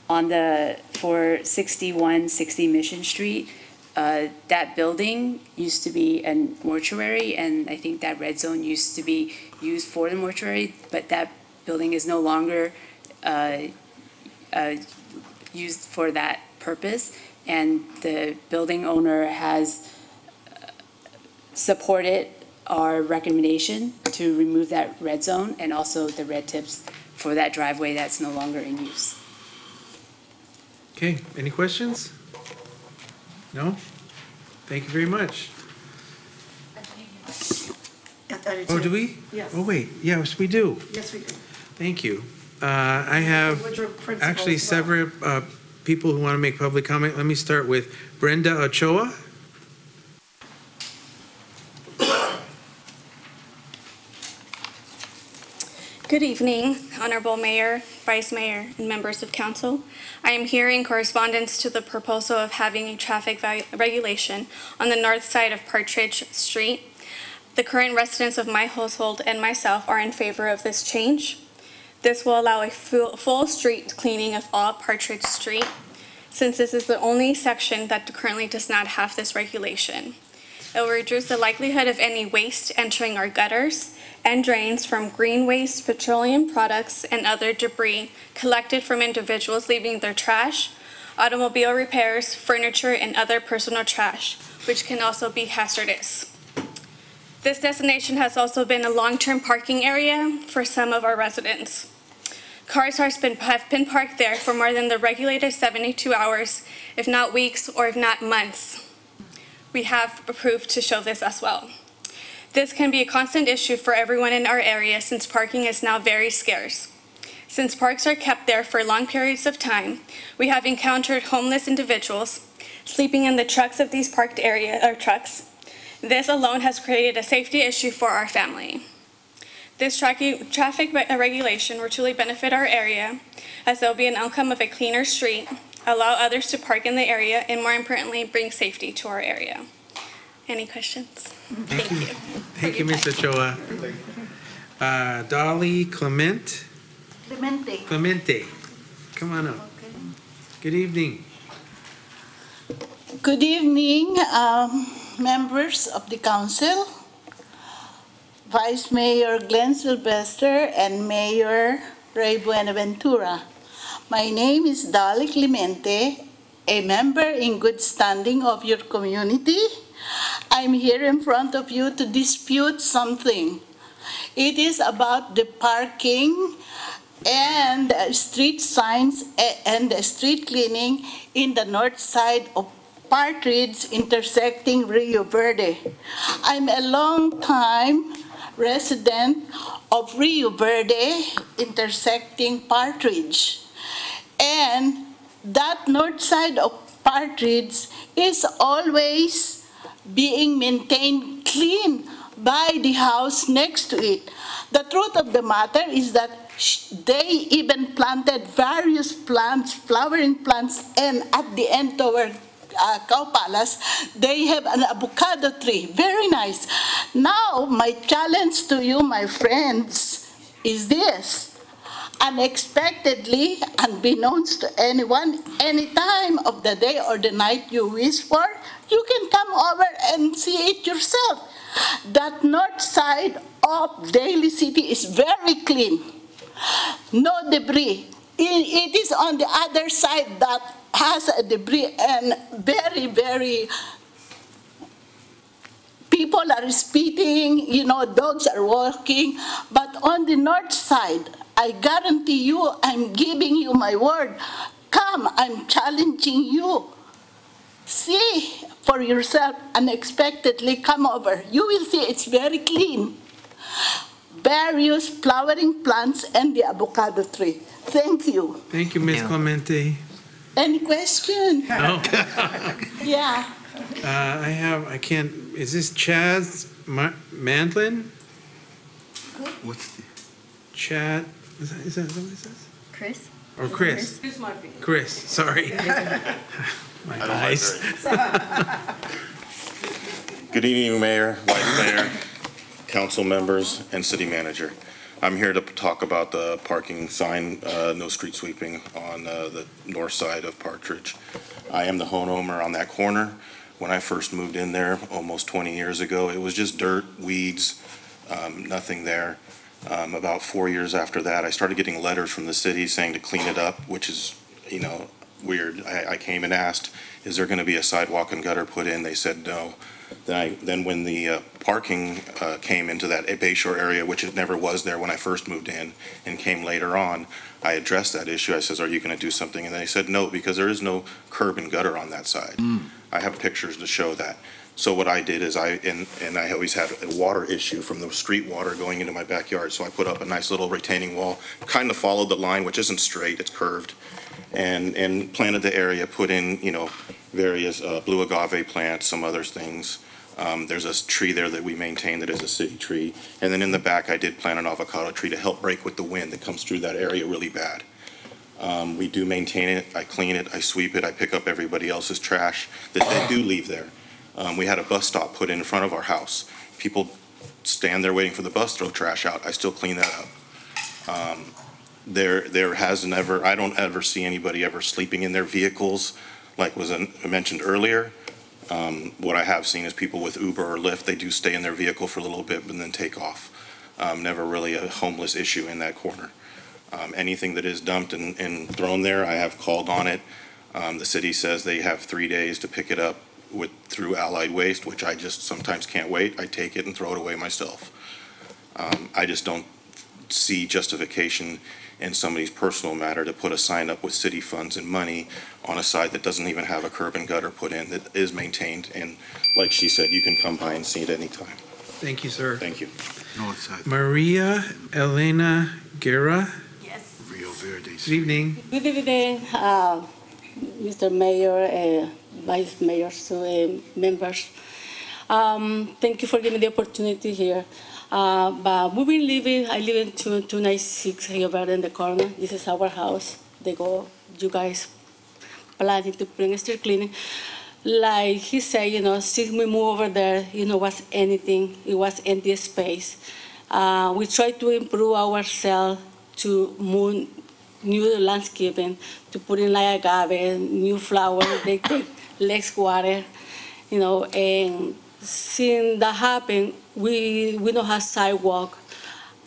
For 6160 Mission Street, that building used to be a mortuary, and I think that red zone used to be used for the mortuary, but that building is no longer used for that purpose, and the building owner has supported our recommendation to remove that red zone and also the red tips for that driveway that's no longer in use. Okay, any questions? No? Thank you very much. Oh, do we? Yes. Oh, wait, yes, we do. Yes, we do. Thank you. I have actually several people who want to make public comment. Let me start with Brenda Ochoa. Good evening, Honorable Mayor, Vice Mayor, and members of council. I am here in correspondence to the proposal of having a traffic regulation on the north side of Partridge Street. The current residents of my household and myself are in favor of this change. This will allow a full street cleaning of all Partridge Street, since this is the only section that currently does not have this regulation. It will reduce the likelihood of any waste entering our gutters and drains from green waste, petroleum products, and other debris collected from individuals leaving their trash, automobile repairs, furniture, and other personal trash, which can also be hazardous. This destination has also been a long-term parking area for some of our residents. Cars have been parked there for more than the regulated 72 hours, if not weeks or if not months. We have proof to show this as well. This can be a constant issue for everyone in our area since parking is now very scarce. Since parks are kept there for long periods of time, we have encountered homeless individuals sleeping in the trucks of these parked trucks. This alone has created a safety issue for our family. This traffic regulation will truly benefit our area, as there will be an outcome of a cleaner street, allow others to park in the area, and more importantly, bring safety to our area. Any questions? Thank you. Thank you, Ms. Ochoa. Daly Clemente. Come on up. Okay. Good evening. Good evening, members of the council, Vice Mayor Glenn Sylvester, and Mayor Ray Buenaventura. My name is Daly Clemente, a member in good standing of your community. I'm here in front of you to dispute something. It is about the parking and street signs and the street cleaning in the north side of Partridge intersecting Rio Verde. I'm a long-time resident of Rio Verde, intersecting Partridge. And that north side of Partridge is always being maintained clean by the house next to it. The truth of the matter is that they even planted various plants, flowering plants, and at the end toward Cow Palace, they have an avocado tree. Very nice. Now, my challenge to you, my friends, is this. Unexpectedly, unbeknownst to anyone, any time of the day or the night you wish for, you can come over and see it yourself. That north side of Daly City is very clean. No debris. It is on the other side that has a debris and very, very, people are spitting, dogs are walking. But on the north side, I guarantee you, I'm giving you my word. Come, I'm challenging you. See for yourself, unexpectedly come over. You will see it's very clean. Various flowering plants and the avocado tree. Thank you. Thank you, Ms. Clemente. Any question? No. Yeah. Is this Chaz Mandlin? What's the? Chad, is that what it says? Chris? Or Chris? Chris Murphy. Chris, sorry. My eyes. Good evening, Mayor, Vice Mayor, council members, and city manager. I'm here to talk about the parking sign, no street sweeping on the north side of Partridge. I am the homeowner on that corner. When I first moved in there almost 20 years ago, it was just dirt, weeds, nothing there. About 4 years after that, I started getting letters from the city saying to clean it up, which is, weird. I came and asked, is there going to be a sidewalk and gutter put in? They said no. Then when the parking came into that Bayshore area, which it never was there when I first moved in and came later on, I addressed that issue. I says, are you going to do something? And they said no, because there is no curb and gutter on that side. I have pictures to show that. So what I did is I always had a water issue from the street water going into my backyard. So I put up a nice little retaining wall, kind of followed the line, which isn't straight, it's curved, and planted the area, put in, various blue agave plants, some other things. There's a tree there that we maintain that is a city tree. And then in the back, I did plant an avocado tree to help break with the wind that comes through that area really bad. We do maintain it, I clean it, I sweep it, I pick up everybody else's trash that they do leave there. We had a bus stop put in front of our house. People stand there waiting for the bus to throw trash out. I still clean that up. There has never, I don't ever see anybody ever sleeping in their vehicles like was mentioned earlier. What I have seen is people with Uber or Lyft, they do stay in their vehicle for a little bit and then take off. Never really a homeless issue in that corner. Anything that is dumped and thrown there, I have called on it. The city says they have 3 days to pick it up through Allied Waste, which I just sometimes can't wait. I take it and throw it away myself. I just don't see justification in somebody's personal matter to put a sign up with city funds and money on a side that doesn't even have a curb and gutter put in, that is maintained. And like she said, you can come by and see it anytime. Thank you, sir. Thank you. Maria Elena Guerra. Yes. Rio Verde. Good evening. Good evening, Mr. Mayor, Vice Mayor, members. Thank you for giving me the opportunity here. But we've been living, I live in 296 here over in the corner. This is our house. You guys planning to bring street cleaning. Like he said, since we moved over there, was anything, it was empty space. We try to improve ourselves to move new landscaping, to put in like agave, new flowers, they take less water, and since that happened, we don't have sidewalk.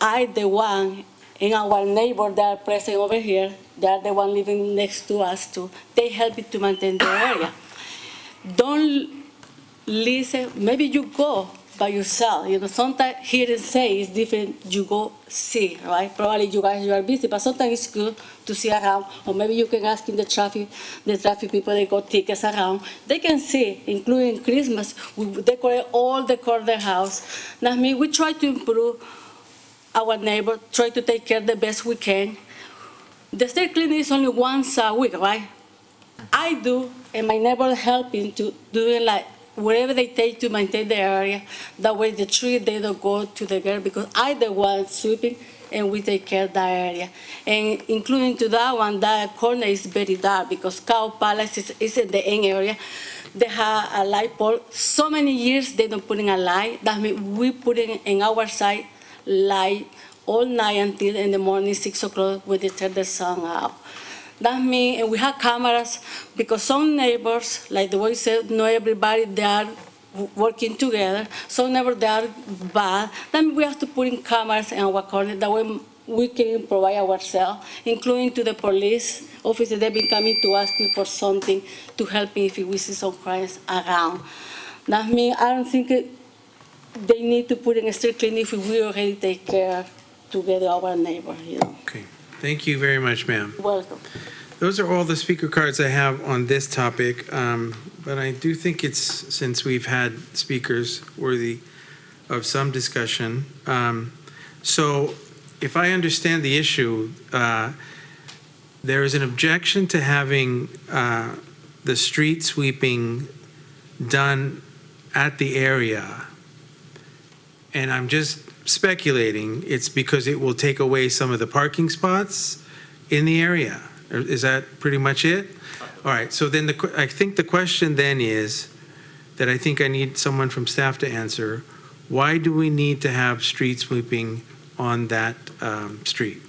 The one, and our neighbor that are present over here, they are the one living next to us too. They help it to maintain the area. Don't listen, maybe you go, by yourself. You know, sometimes hear and say is different. You go see, right? Probably you guys you are busy, but sometimes it's good to see around, or maybe you can ask in the traffic people, they got tickets around. They can see, including Christmas, we decorate all the corner house. That means we try to improve our neighbor, try to take care the best we can. The street cleaning is only once a week, right? I do, and my neighbor helping to do it like wherever they take to maintain the area. That way the tree, they don't go to the girl because I the one sweeping and we take care of that area. And including to that one, that corner is very dark because Cow Palace is in the end area. They have a light pole. So many years they don't put in a light. That means we put in our side light all night until in the morning, 6 o'clock, when they turn the sun out. That means, and we have cameras, because some neighbors, like the way you said, not everybody, they are working together, some neighbors, they are bad. Then we have to put in cameras in our corner, that way we can provide ourselves, including to the police officers. They've been coming to asking for something to help me if we see some crimes around. That means I don't think they need to put in a street cleaning if we already take care together our neighbor, you know. Okay. Thank you very much, ma'am. Welcome. Those are all the speaker cards I have on this topic, but I do think it's, since we've had speakers worthy of some discussion. So if I understand the issue, there is an objection to having the street sweeping done at the area. And I'm just speculating it's because it will take away some of the parking spots in the area. Is that pretty much it? All right, so then I think the question then is, that I think I need someone from staff to answer, why do we need to have street sweeping on that street?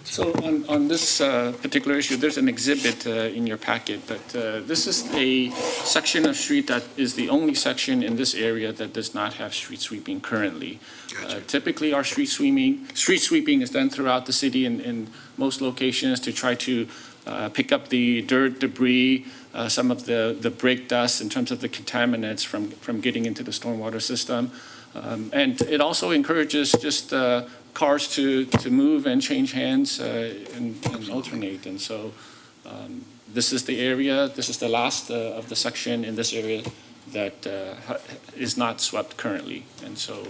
So on this particular issue, there's an exhibit in your packet, but this is a section of street that is the only section in this area that does not have street sweeping currently. Gotcha. Typically, our street sweeping is done throughout the city in most locations to try to pick up the dirt, debris, some of the brake dust in terms of the contaminants from getting into the stormwater system. And it also encourages just cars to move and change hands and alternate. And so this is the area, this is the last of the section in this area that is not swept currently. And so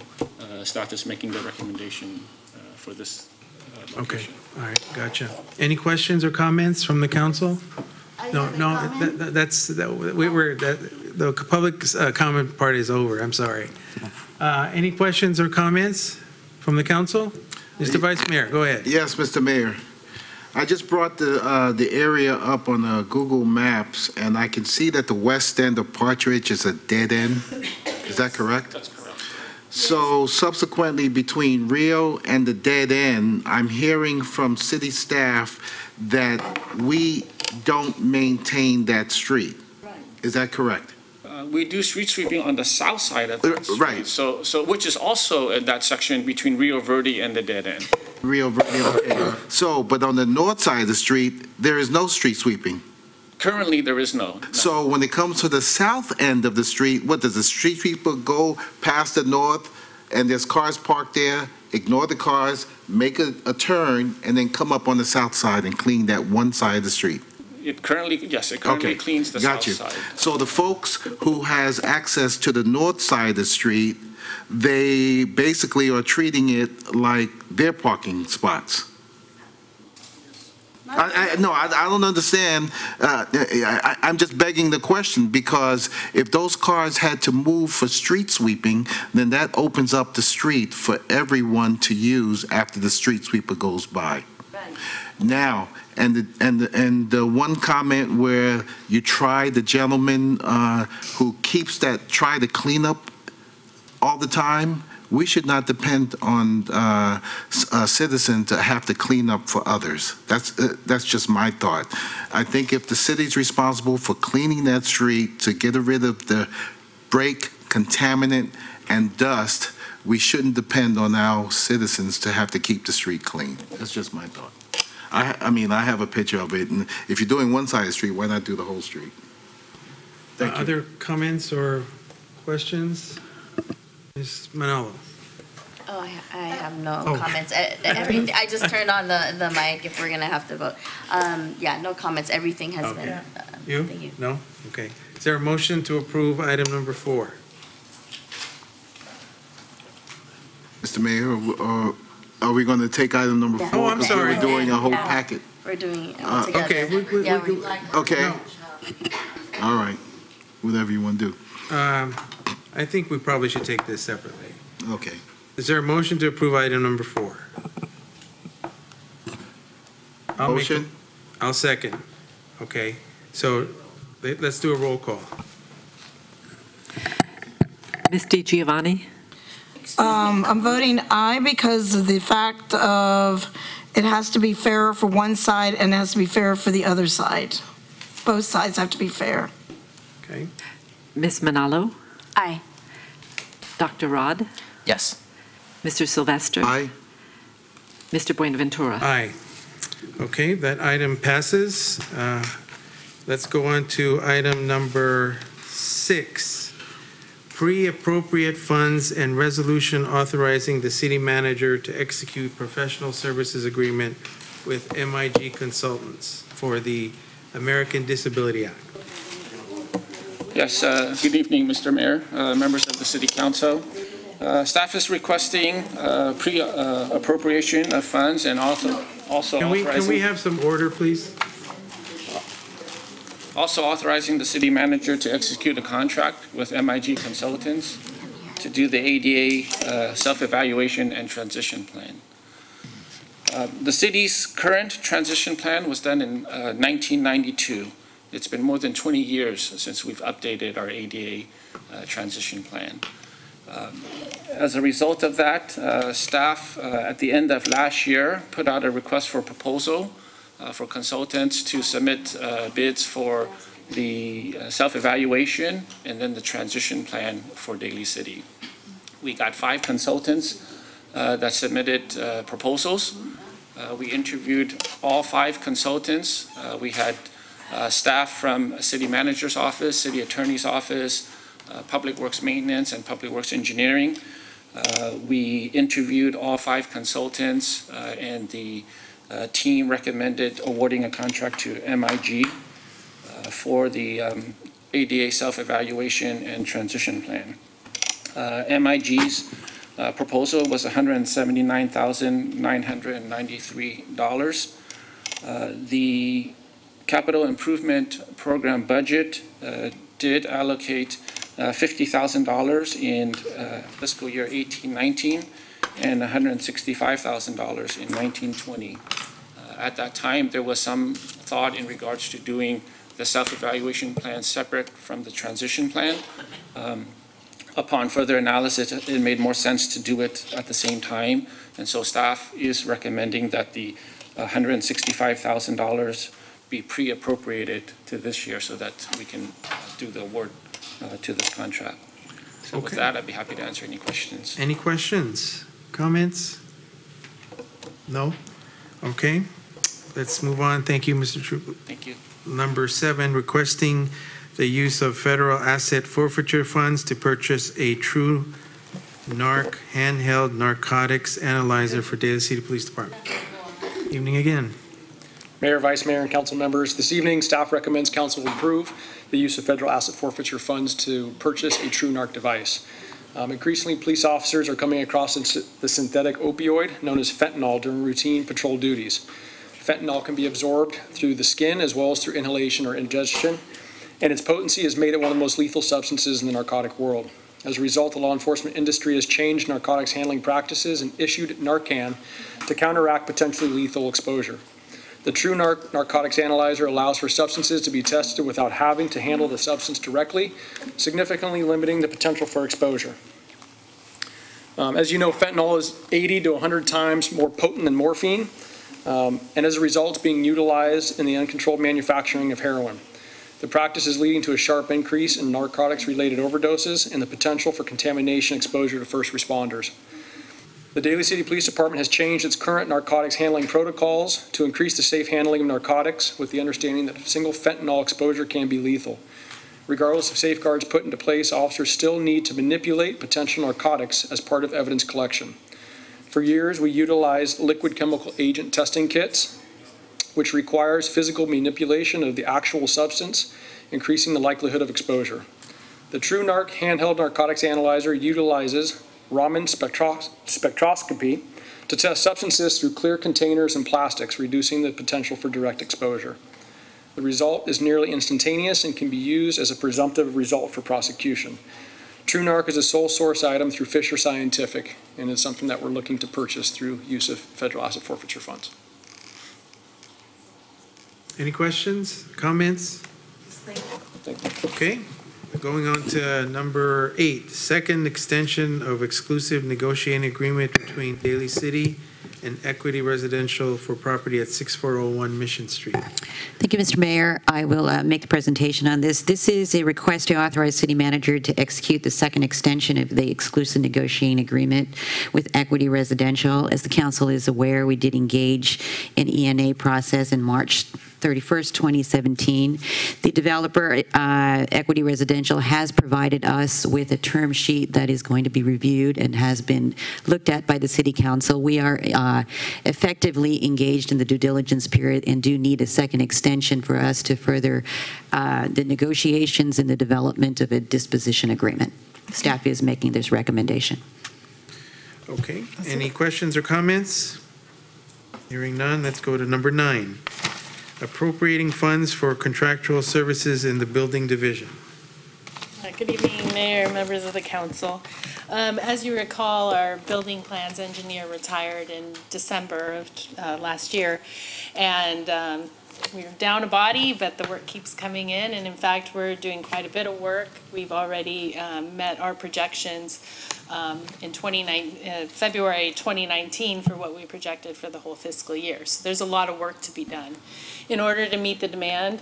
staff is making the recommendation for this location. Okay, all right, gotcha. Any questions or comments from the council? No, the public comment part is over, I'm sorry. Any questions or comments from the council? Mr. Vice Mayor, go ahead. Yes, Mr. Mayor. I just brought the area up on Google Maps, and I can see that the west end of Partridge is a dead end. Is that correct? That's correct. So subsequently, between Rio and the dead end, I'm hearing from city staff that we don't maintain that street. Right. Is that correct? We do street sweeping on the south side of that street. Right. So which is also in that section between Rio Verde and the dead end. Rio Verde, okay. So, but on the north side of the street, there is no street sweeping. Currently, there is no. So when it comes to the south end of the street, what does the street sweeper go past the north and there's cars parked there, ignore the cars, make a turn, and then come up on the south side and clean that one side of the street? It currently cleans the south side. So the folks who has access to the north side of the street, they basically are treating it like their parking spots. I don't understand. I'm just begging the question, because if those cars had to move for street sweeping, then that opens up the street for everyone to use after the street sweeper goes by. Right. Now, and the one comment where you try, the gentleman who keeps that, try to clean up all the time, we should not depend on a citizen to have to clean up for others. That's just my thought. I think if the city's responsible for cleaning that street to get rid of the brake, contaminant, and dust, we shouldn't depend on our citizens to have to keep the street clean. That's just my thought. I mean, I have a picture of it, and if you're doing one side of the street, why not do the whole street? Thank you. Other comments or questions? Ms. Manalo? Oh, I have no Oh. comments. I just turned on the mic if we're going to have to vote. Yeah, no comments. Everything has Okay. been. You? Thank you. No? Okay. Is there a motion to approve item number 4? Mr. Mayor, are we going to take item number 4? Oh, I'm 'Cause sorry. We're doing a whole Yeah. packet. We're doing it all together. Okay. Yeah, Okay. All right. Whatever you want to do. I think we probably should take this separately. Okay. Is there a motion to approve item number 4? Motion? I'll second. Okay. So let's do a roll call. Ms. DiGiovanni? I'm voting aye because of the fact of it has to be fairer for one side and it has to be fairer for the other side. Both sides have to be fair. Okay. Ms. Manalo? Aye. Dr. Rod? Yes. Mr. Sylvester? Aye. Mr. Buenaventura? Aye. Okay, that item passes. Let's go on to item number 6. Pre-appropriate funds and resolution authorizing the city manager to execute professional services agreement with MIG Consultants for the American Disability Act. Yes, good evening, Mr. Mayor, members of the City Council. Staff is requesting pre-appropriation of funds and also Can we authorizing, have some order, please? also authorizing the city manager to execute a contract with MIG Consultants to do the ADA self-evaluation and transition plan. The city's current transition plan was done in 1992. It's been more than 20 years since we've updated our ADA transition plan. As a result of that, staff at the end of last year put out a request for proposal for consultants to submit bids for the self-evaluation and then the transition plan for Daly City. We got 5 consultants that submitted proposals. We interviewed all 5 consultants. We had staff from City Manager's Office, City Attorney's Office, Public Works Maintenance, and Public Works Engineering. We interviewed all 5 consultants, and the team recommended awarding a contract to MIG for the ADA self-evaluation and transition plan. MIG's proposal was $179,993. The Capital Improvement Program budget did allocate $50,000 in fiscal year 18-19 and $165,000 in 19-20. At that time, there was some thought in regards to doing the self-evaluation plan separate from the transition plan. Upon further analysis, it made more sense to do it at the same time, and so staff is recommending that the $165,000 be pre-appropriated to this year so that we can do the award to this contract. So with Okay. that, I'd be happy to answer any questions. Any questions, comments? No? Okay, let's move on. Thank you, Mr. Trujillo. Thank you. Number 7, requesting the use of federal asset forfeiture funds to purchase a true handheld narcotics analyzer for Daly City Police Department. Evening again. Mayor, Vice Mayor, and council members, this evening, staff recommends council approve the use of federal asset forfeiture funds to purchase a true narc device. Increasingly, police officers are coming across the synthetic opioid known as fentanyl during routine patrol duties. Fentanyl can be absorbed through the skin as well as through inhalation or ingestion, and its potency has made it one of the most lethal substances in the narcotic world. As a result, the law enforcement industry has changed narcotics handling practices and issued Narcan to counteract potentially lethal exposure. The True Narcotics Analyzer allows for substances to be tested without having to handle the substance directly, significantly limiting the potential for exposure. As you know, fentanyl is 80 to 100 times more potent than morphine, and as a result, it's being utilized in the uncontrolled manufacturing of heroin. The practice is leading to a sharp increase in narcotics-related overdoses and the potential for contamination exposure to first responders. The Daly City Police Department has changed its current narcotics handling protocols to increase the safe handling of narcotics with the understanding that a single fentanyl exposure can be lethal. Regardless of safeguards put into place, officers still need to manipulate potential narcotics as part of evidence collection. For years, we utilized liquid chemical agent testing kits, which requires physical manipulation of the actual substance, increasing the likelihood of exposure. The TrueNarc handheld narcotics analyzer utilizes Raman spectroscopy to test substances through clear containers and plastics, reducing the potential for direct exposure. The result is nearly instantaneous and can be used as a presumptive result for prosecution. TrueNarc is a sole source item through Fisher Scientific, and it's something that we're looking to purchase through use of federal asset forfeiture funds. Any questions, comments? Okay, going on to number 8, second extension of exclusive negotiating agreement between Daly City and Equity Residential for property at 6401 Mission Street. Thank you, Mr. Mayor. I will make the presentation on this. This is a request to authorize city manager to execute the second extension of the exclusive negotiating agreement with Equity Residential. As the council is aware, we did engage in ENA process in March 31st, 2017. The developer, Equity Residential, has provided us with a term sheet that is going to be reviewed and has been looked at by the City Council. We are effectively engaged in the due diligence period and do need a second extension for us to further the negotiations and the development of a disposition agreement. Staff is making this recommendation. Okay, any questions or comments? Hearing none, let's go to number 9. Appropriating funds for contractual services in the building division. Good evening, Mayor, members of the council. As you recall, our building plans engineer retired in December of last year, and we're down a body, but the work keeps coming in, and in fact, we're doing quite a bit of work. We've already met our projections in February 2019 for what we projected for the whole fiscal year. So there's a lot of work to be done. In order to meet the demand,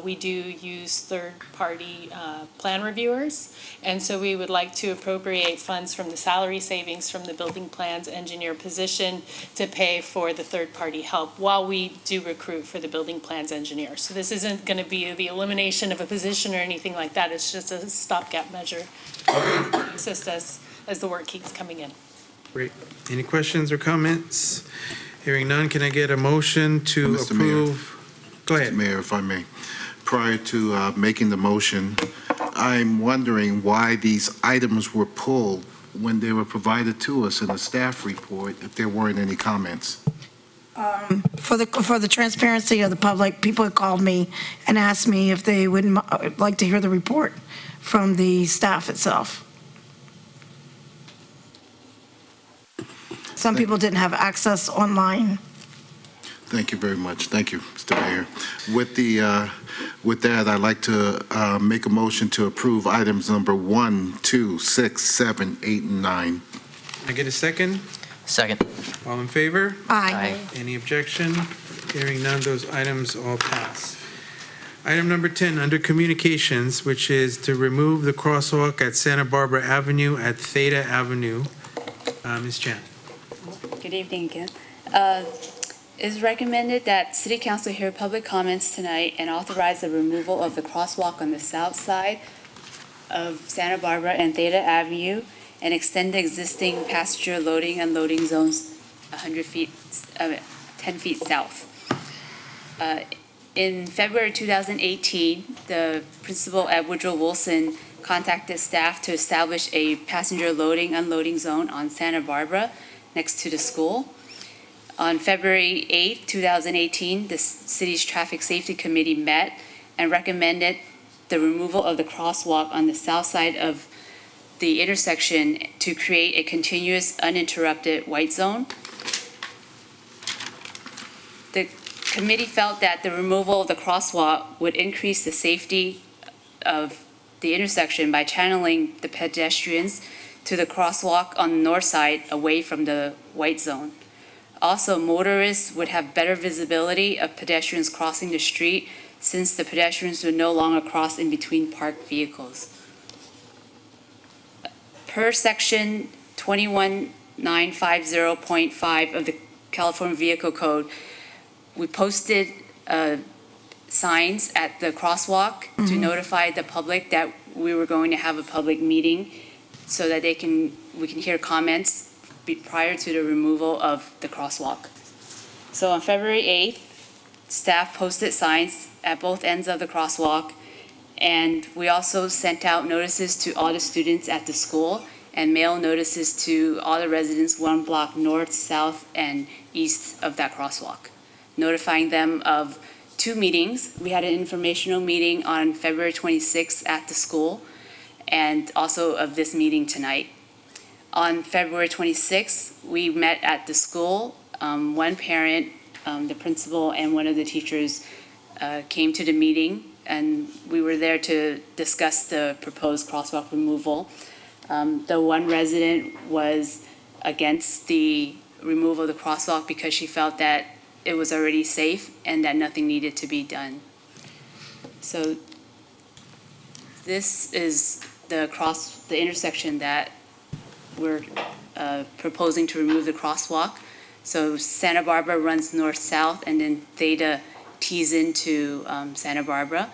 we do use third-party plan reviewers, and so we would like to appropriate funds from the salary savings from the building plans engineer position to pay for the third-party help while we do recruit for the building plans engineer. So this isn't going to be the elimination of a position or anything like that. It's just a stopgap measure to assist us as the work keeps coming in. Great. Any questions or comments? Hearing none, can I get a motion to Mr. approve? Mayor. Go ahead. Mr. Mayor, if I may. Prior to making the motion, I'm wondering why these items were pulled when they were provided to us in the staff report, if there weren't any comments. For the transparency of the public, people had called me and asked me if they would like to hear the report from the staff itself. Some people didn't have access online. Thank you very much. Thank you, Mr. Mayor. With that, I'd like to make a motion to approve items number 1, 2, 6, 7, 8, and 9. Can I get a second? Second. All in favor? Aye. Any objection? Hearing none, those items all pass. Item number 10, under communications, which is to remove the crosswalk at Santa Barbara Avenue at Theta Avenue. Ms. Chan. Good evening again. It is recommended that City Council hear public comments tonight and authorize the removal of the crosswalk on the south side of Santa Barbara and Theta Avenue and extend the existing passenger loading and unloading zones 10 feet south. In February 2018, the principal at Woodrow Wilson contacted staff to establish a passenger loading unloading zone on Santa Barbara next to the school. On February 8, 2018, the city's Traffic Safety Committee met and recommended the removal of the crosswalk on the south side of the intersection to create a continuous, uninterrupted white zone. The committee felt that the removal of the crosswalk would increase the safety of the intersection by channeling the pedestrians to the crosswalk on the north side away from the white zone. Also, motorists would have better visibility of pedestrians crossing the street since the pedestrians would no longer cross in between parked vehicles. Per section 21950.5 of the California Vehicle Code, we posted signs at the crosswalk to notify the public that we were going to have a public meeting so that we can hear comments prior to the removal of the crosswalk. So on February 8th, staff posted signs at both ends of the crosswalk, and we also sent out notices to all the students at the school and mail notices to all the residents 1 block north, south, and east of that crosswalk, notifying them of 2 meetings. We had an informational meeting on February 26th at the school, and also of this meeting tonight. On February 26th, we met at the school. One parent, the principal, and one of the teachers came to the meeting, and we were there to discuss the proposed crosswalk removal. The one resident was against the removal of the crosswalk because she felt that it was already safe and that nothing needed to be done. So this is the intersection that we're proposing to remove the crosswalk. So Santa Barbara runs north-south, and then Theta tees into Santa Barbara.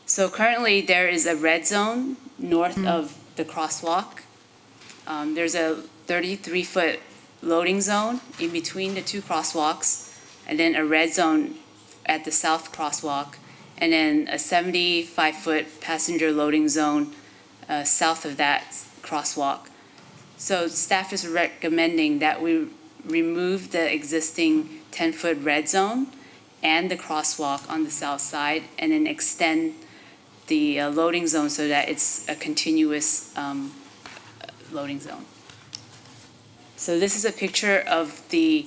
So currently there is a red zone north of the crosswalk. There's a 33-foot loading zone in between the 2 crosswalks, and then a red zone at the south crosswalk, and then a 75-foot passenger loading zone south of that crosswalk. So staff is recommending that we remove the existing 10-foot red zone and the crosswalk on the south side, and then extend the loading zone so that it's a continuous loading zone. So this is a picture of the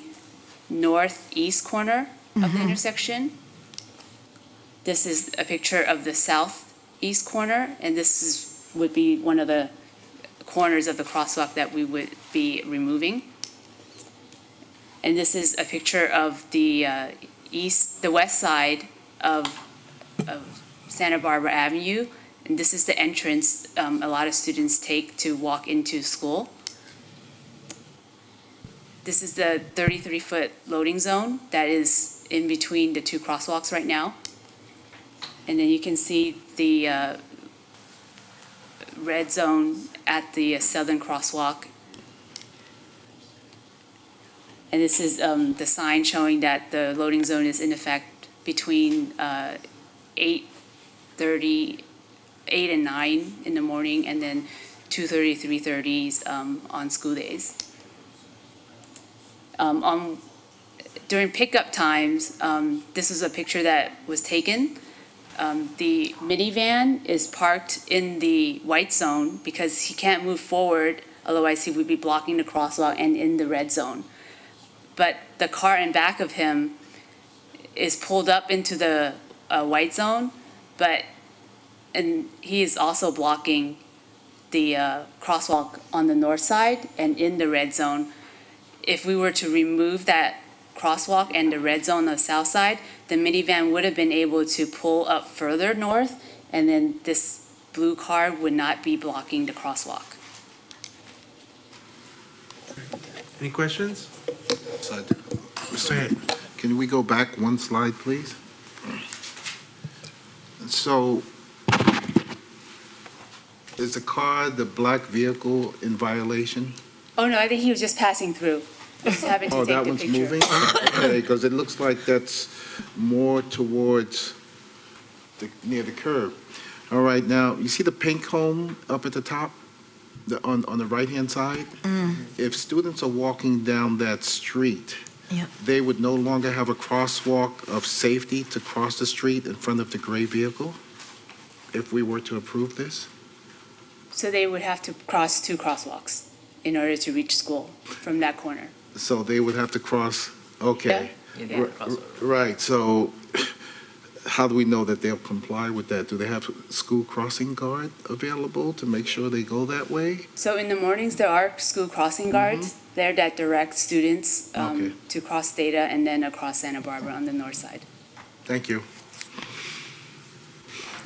northeast corner of the intersection. This is a picture of the southeast corner, and this would be one of the corners of the crosswalk that we would be removing. And this is a picture of the west side of Santa Barbara Avenue, and this is the entrance a lot of students take to walk into school. This is the 33-foot loading zone that is in between the 2 crosswalks right now. And then you can see the red zone at the southern crosswalk. And this is the sign showing that the loading zone is in effect between 8 and 9 in the morning, and then 2:30, 3:30 on school days. During pickup times, this is a picture that was taken. The minivan is parked in the white zone because he can't move forward, otherwise he would be blocking the crosswalk and in the red zone. But the car in back of him is pulled up into the white zone, and he is also blocking the crosswalk on the north side and in the red zone. If we were to remove that crosswalk and the red zone on the south side, the minivan would have been able to pull up further north, and then this blue car would not be blocking the crosswalk. Any questions? Go ahead. Can we go back 1 slide, please? So, is the car, the black vehicle, in violation? Oh, no, I think he was just passing through. Just happened to Oh, take that the one's picture. moving? Okay, because it looks like that's more towards near the curb. All right, now, you see the pink cone up at the top, on the right-hand side? If students are walking down that street, they would no longer have a crosswalk of safety to cross the street in front of the gray vehicle, if we were to approve this? So they would have to cross 2 crosswalks in order to reach school from that corner. So they would have to cross, okay. Yeah. Right, so how do we know that they'll comply with that? Do they have school crossing guard available to make sure they go that way? So in the mornings, there are school crossing guards there that direct students to cross Theta and then across Santa Barbara on the north side. Thank you.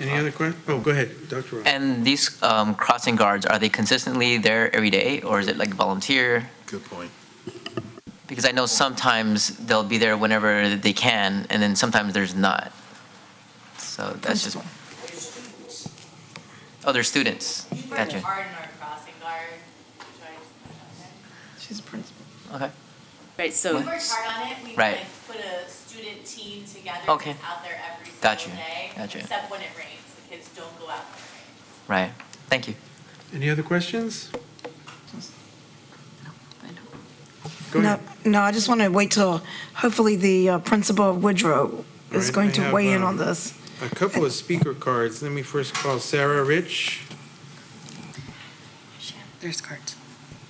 Any other questions? Oh, go ahead, Dr. Ross. And these crossing guards, are they consistently there every day, or is it like volunteer? Good point. Because I know sometimes they'll be there whenever they can, and then sometimes there's not. So that's just. Oh, they're students. Gotcha. She's a principal. Okay. Right, so. We worked hard on it. We Right. put a student team together Okay. that's out there every Gotcha. single day. Gotcha. Except when it rains. The kids don't go out when it rains. Right. Thank you. Any other questions? Go No, ahead. no, I just want to wait till, hopefully, the principal of Woodrow is Right, going I to have, weigh in on this. A couple of speaker cards. Let me first call Sarah Rich. There's cards.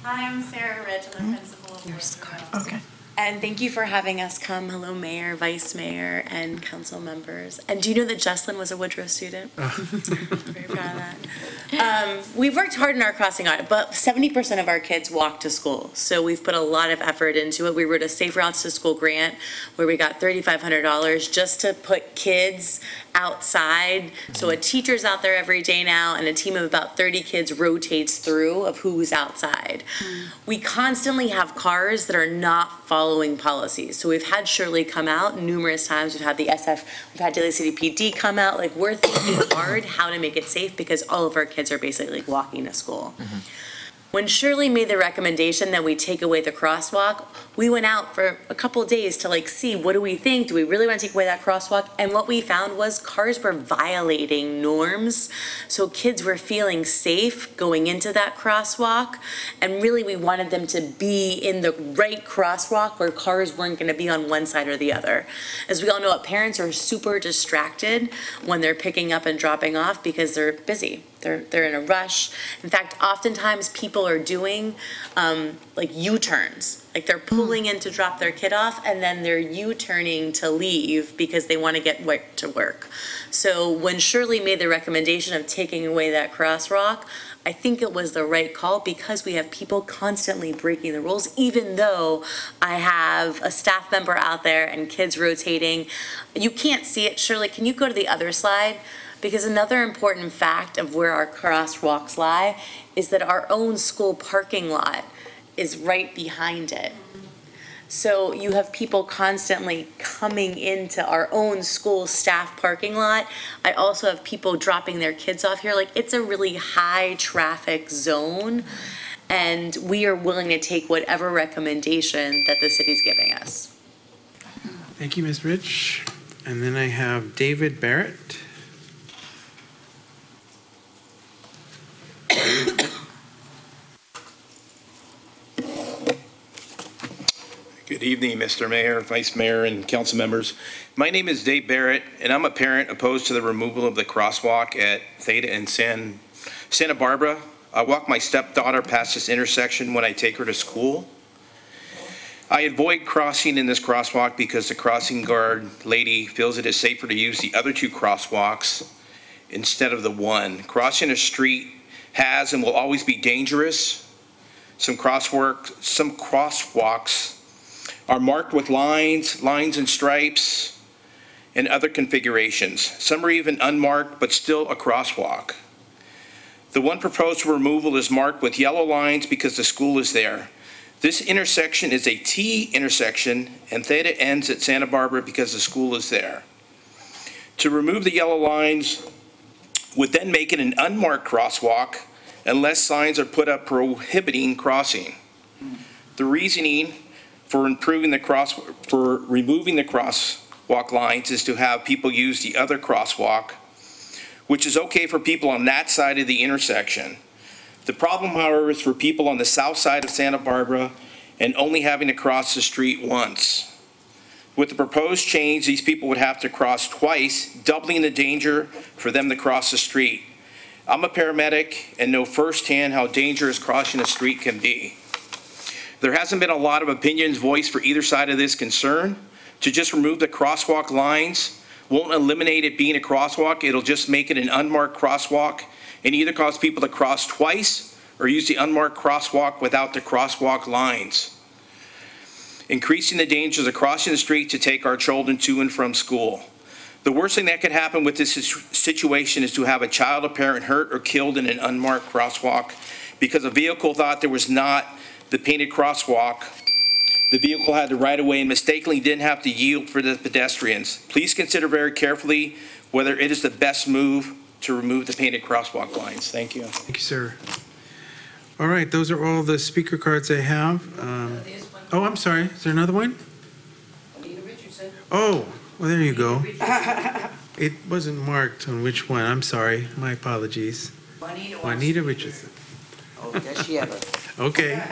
Hi, I'm Sarah Rich. I'm the principal of Woodrow. Okay. And thank you for having us come. Hello, Mayor, Vice Mayor, and council members. And do you know that Jesslyn was a Woodrow student? Very proud of that. We've worked hard in our crossing audit, but 70% of our kids walk to school. So we've put a lot of effort into it. We wrote a Safe Routes to School grant where we got $3,500 just to put kids outside. So a teacher's out there every day now, and a team of about 30 kids rotates through of who's outside. We constantly have cars that are not following policies. So we've had Shirley come out numerous times. We've had the SF, we've had Daly City PD come out. Like, we're thinking hard how to make it safe because all of our kids are basically walking to school. When Shirley made the recommendation that we take away the crosswalk, we went out for a couple of days to see, what do we think? Do we really want to take away that crosswalk? And what we found was cars were violating norms. So kids were feeling safe going into that crosswalk. And really we wanted them to be in the right crosswalk where cars weren't going to be on one side or the other. As we all know, parents are super distracted when they're picking up and dropping off because they're busy. They're in a rush. In fact, oftentimes people are doing like U-turns. Like they're pulling in to drop their kid off and then they're U-turning to leave because they want to get to work. So when Shirley made the recommendation of taking away that crosswalk, I think it was the right call because we have people constantly breaking the rules, even though I have a staff member out there and kids rotating. You can't see it. Shirley, can you go to the other slide? Because another important fact of where our crosswalks lie is that our own school parking lot is right behind it. So you have people constantly coming into our own school staff parking lot. I also have people dropping their kids off here. Like, it's a really high traffic zone, and we are willing to take whatever recommendation that the city's giving us. Thank you, Ms. Rich. And then I have David Barrett. Good evening, Mr. Mayor, Vice Mayor, and council members. My name is Dave Barrett, and I'm a parent opposed to the removal of the crosswalk at Theta and Santa Barbara. I walk my stepdaughter past this intersection when I take her to school. I avoid crossing in this crosswalk because the crossing guard lady feels it is safer to use the other two crosswalks instead of the one. Crossing a street has and will always be dangerous. Some crosswalks are marked with lines and stripes, and other configurations. Some are even unmarked, but still a crosswalk. The one proposed for removal is marked with yellow lines because the school is there. This intersection is a T intersection, and Theta ends at Santa Barbara because the school is there. To remove the yellow lines would then make it an unmarked crosswalk unless signs are put up prohibiting crossing. The reasoning for removing the crosswalk lines is to have people use the other crosswalk, which is okay for people on that side of the intersection. The problem, however, is for people on the south side of Santa Barbara and only having to cross the street once. With the proposed change, these people would have to cross twice, doubling the danger for them to cross the street. I'm a paramedic and know firsthand how dangerous crossing a street can be. There hasn't been a lot of opinions voiced for either side of this concern. To just remove the crosswalk lines won't eliminate it being a crosswalk. It'll just make it an unmarked crosswalk and either cause people to cross twice or use the unmarked crosswalk without the crosswalk lines, increasing the dangers of crossing the street to take our children to and from school. The worst thing that could happen with this situation is to have a child or parent hurt or killed in an unmarked crosswalk because a vehicle thought there was not the painted crosswalk The vehicle had the right of way and mistakenly didn't have to yield for the pedestrians. Please consider very carefully whether it is the best move to remove the painted crosswalk lines. Thank you. Thank you, sir. All right, those are all the speaker cards I have. Oh, I'm sorry. Is there another one? Oh, well, there you go. It wasn't marked on which one. I'm sorry. My apologies. Juanita Richardson. Oh, does she ever? Okay.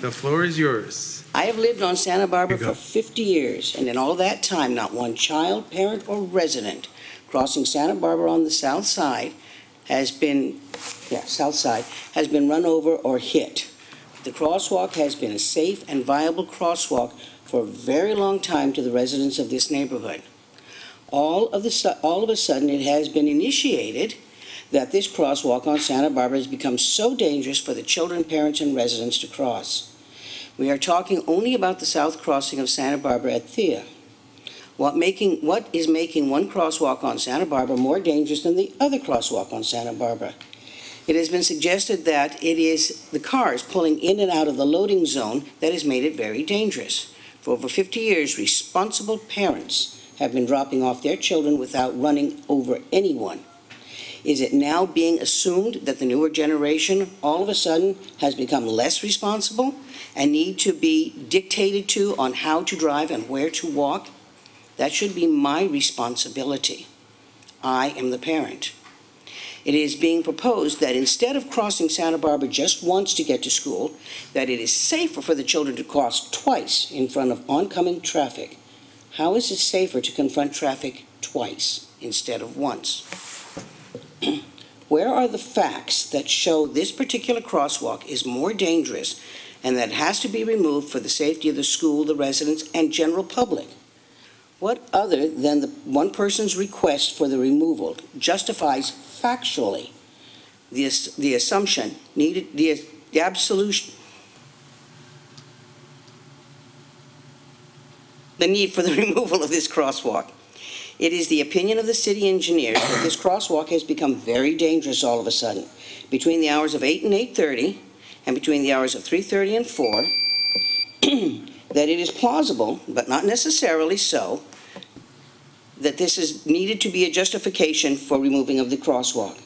The floor is yours. I have lived on Santa Barbara for 50 years, and in all that time, not one child, parent, or resident crossing Santa Barbara on the south side has been run over or hit. The crosswalk has been a safe and viable crosswalk for a very long time to the residents of this neighborhood. All of a sudden, it has been initiated that this crosswalk on Santa Barbara has become so dangerous for the children, parents, and residents to cross. We are talking only about the south crossing of Santa Barbara at Thea. What is making one crosswalk on Santa Barbara more dangerous than the other crosswalk on Santa Barbara? It has been suggested that it is the cars pulling in and out of the loading zone that has made it very dangerous. For over 50 years, responsible parents have been dropping off their children without running over anyone. Is it now being assumed that the newer generation all of a sudden has become less responsible and need to be dictated to on how to drive and where to walk? That should be my responsibility. I am the parent. It is being proposed that instead of crossing Santa Barbara just once to get to school, that it is safer for the children to cross twice in front of oncoming traffic. How is it safer to confront traffic twice instead of once? Where are the facts that show this particular crosswalk is more dangerous and that it has to be removed for the safety of the school, the residents, and general public? What other than the one person's request for the removal justifies factually the assumption needed, the absolution, the need for the removal of this crosswalk? It is the opinion of the city engineers that this crosswalk has become very dangerous all of a sudden. Between the hours of 8 and 8:30 and between the hours of 3:30 and 4, that it is plausible, but not necessarily so, that this is needed to be a justification for removing of the crosswalk.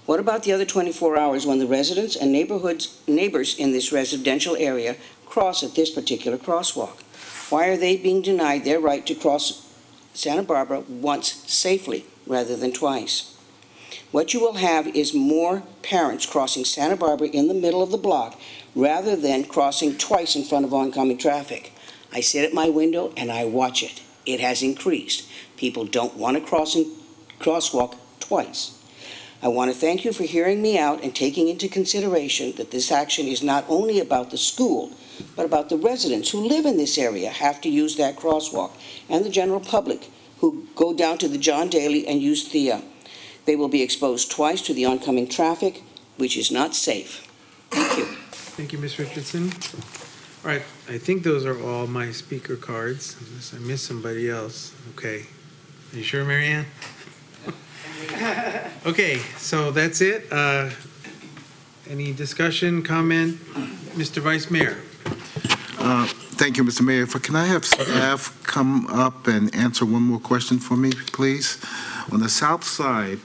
What about the other 24 hours when the residents and neighbors in this residential area cross at this particular crosswalk? Why are they being denied their right to cross Santa Barbara once safely rather than twice? What you will have is more parents crossing Santa Barbara in the middle of the block rather than crossing twice in front of oncoming traffic. I sit at my window and I watch it. It has increased. People don't want to crosswalk twice. I want to thank you for hearing me out and taking into consideration that this action is not only about the school, but about the residents who live in this area have to use that crosswalk, and the general public who go down to the John Daly and use Thea. They will be exposed twice to the oncoming traffic, which is not safe. Thank you. Thank you, Ms. Richardson. All right, I think those are all my speaker cards, unless I missed somebody else. Okay. Are you sure, Mary Ann? Okay, so that's it. Any discussion, comment? Mr. Vice Mayor. Thank you, Mr. Mayor. Can I have staff come up and answer one more question for me, please? On the south side,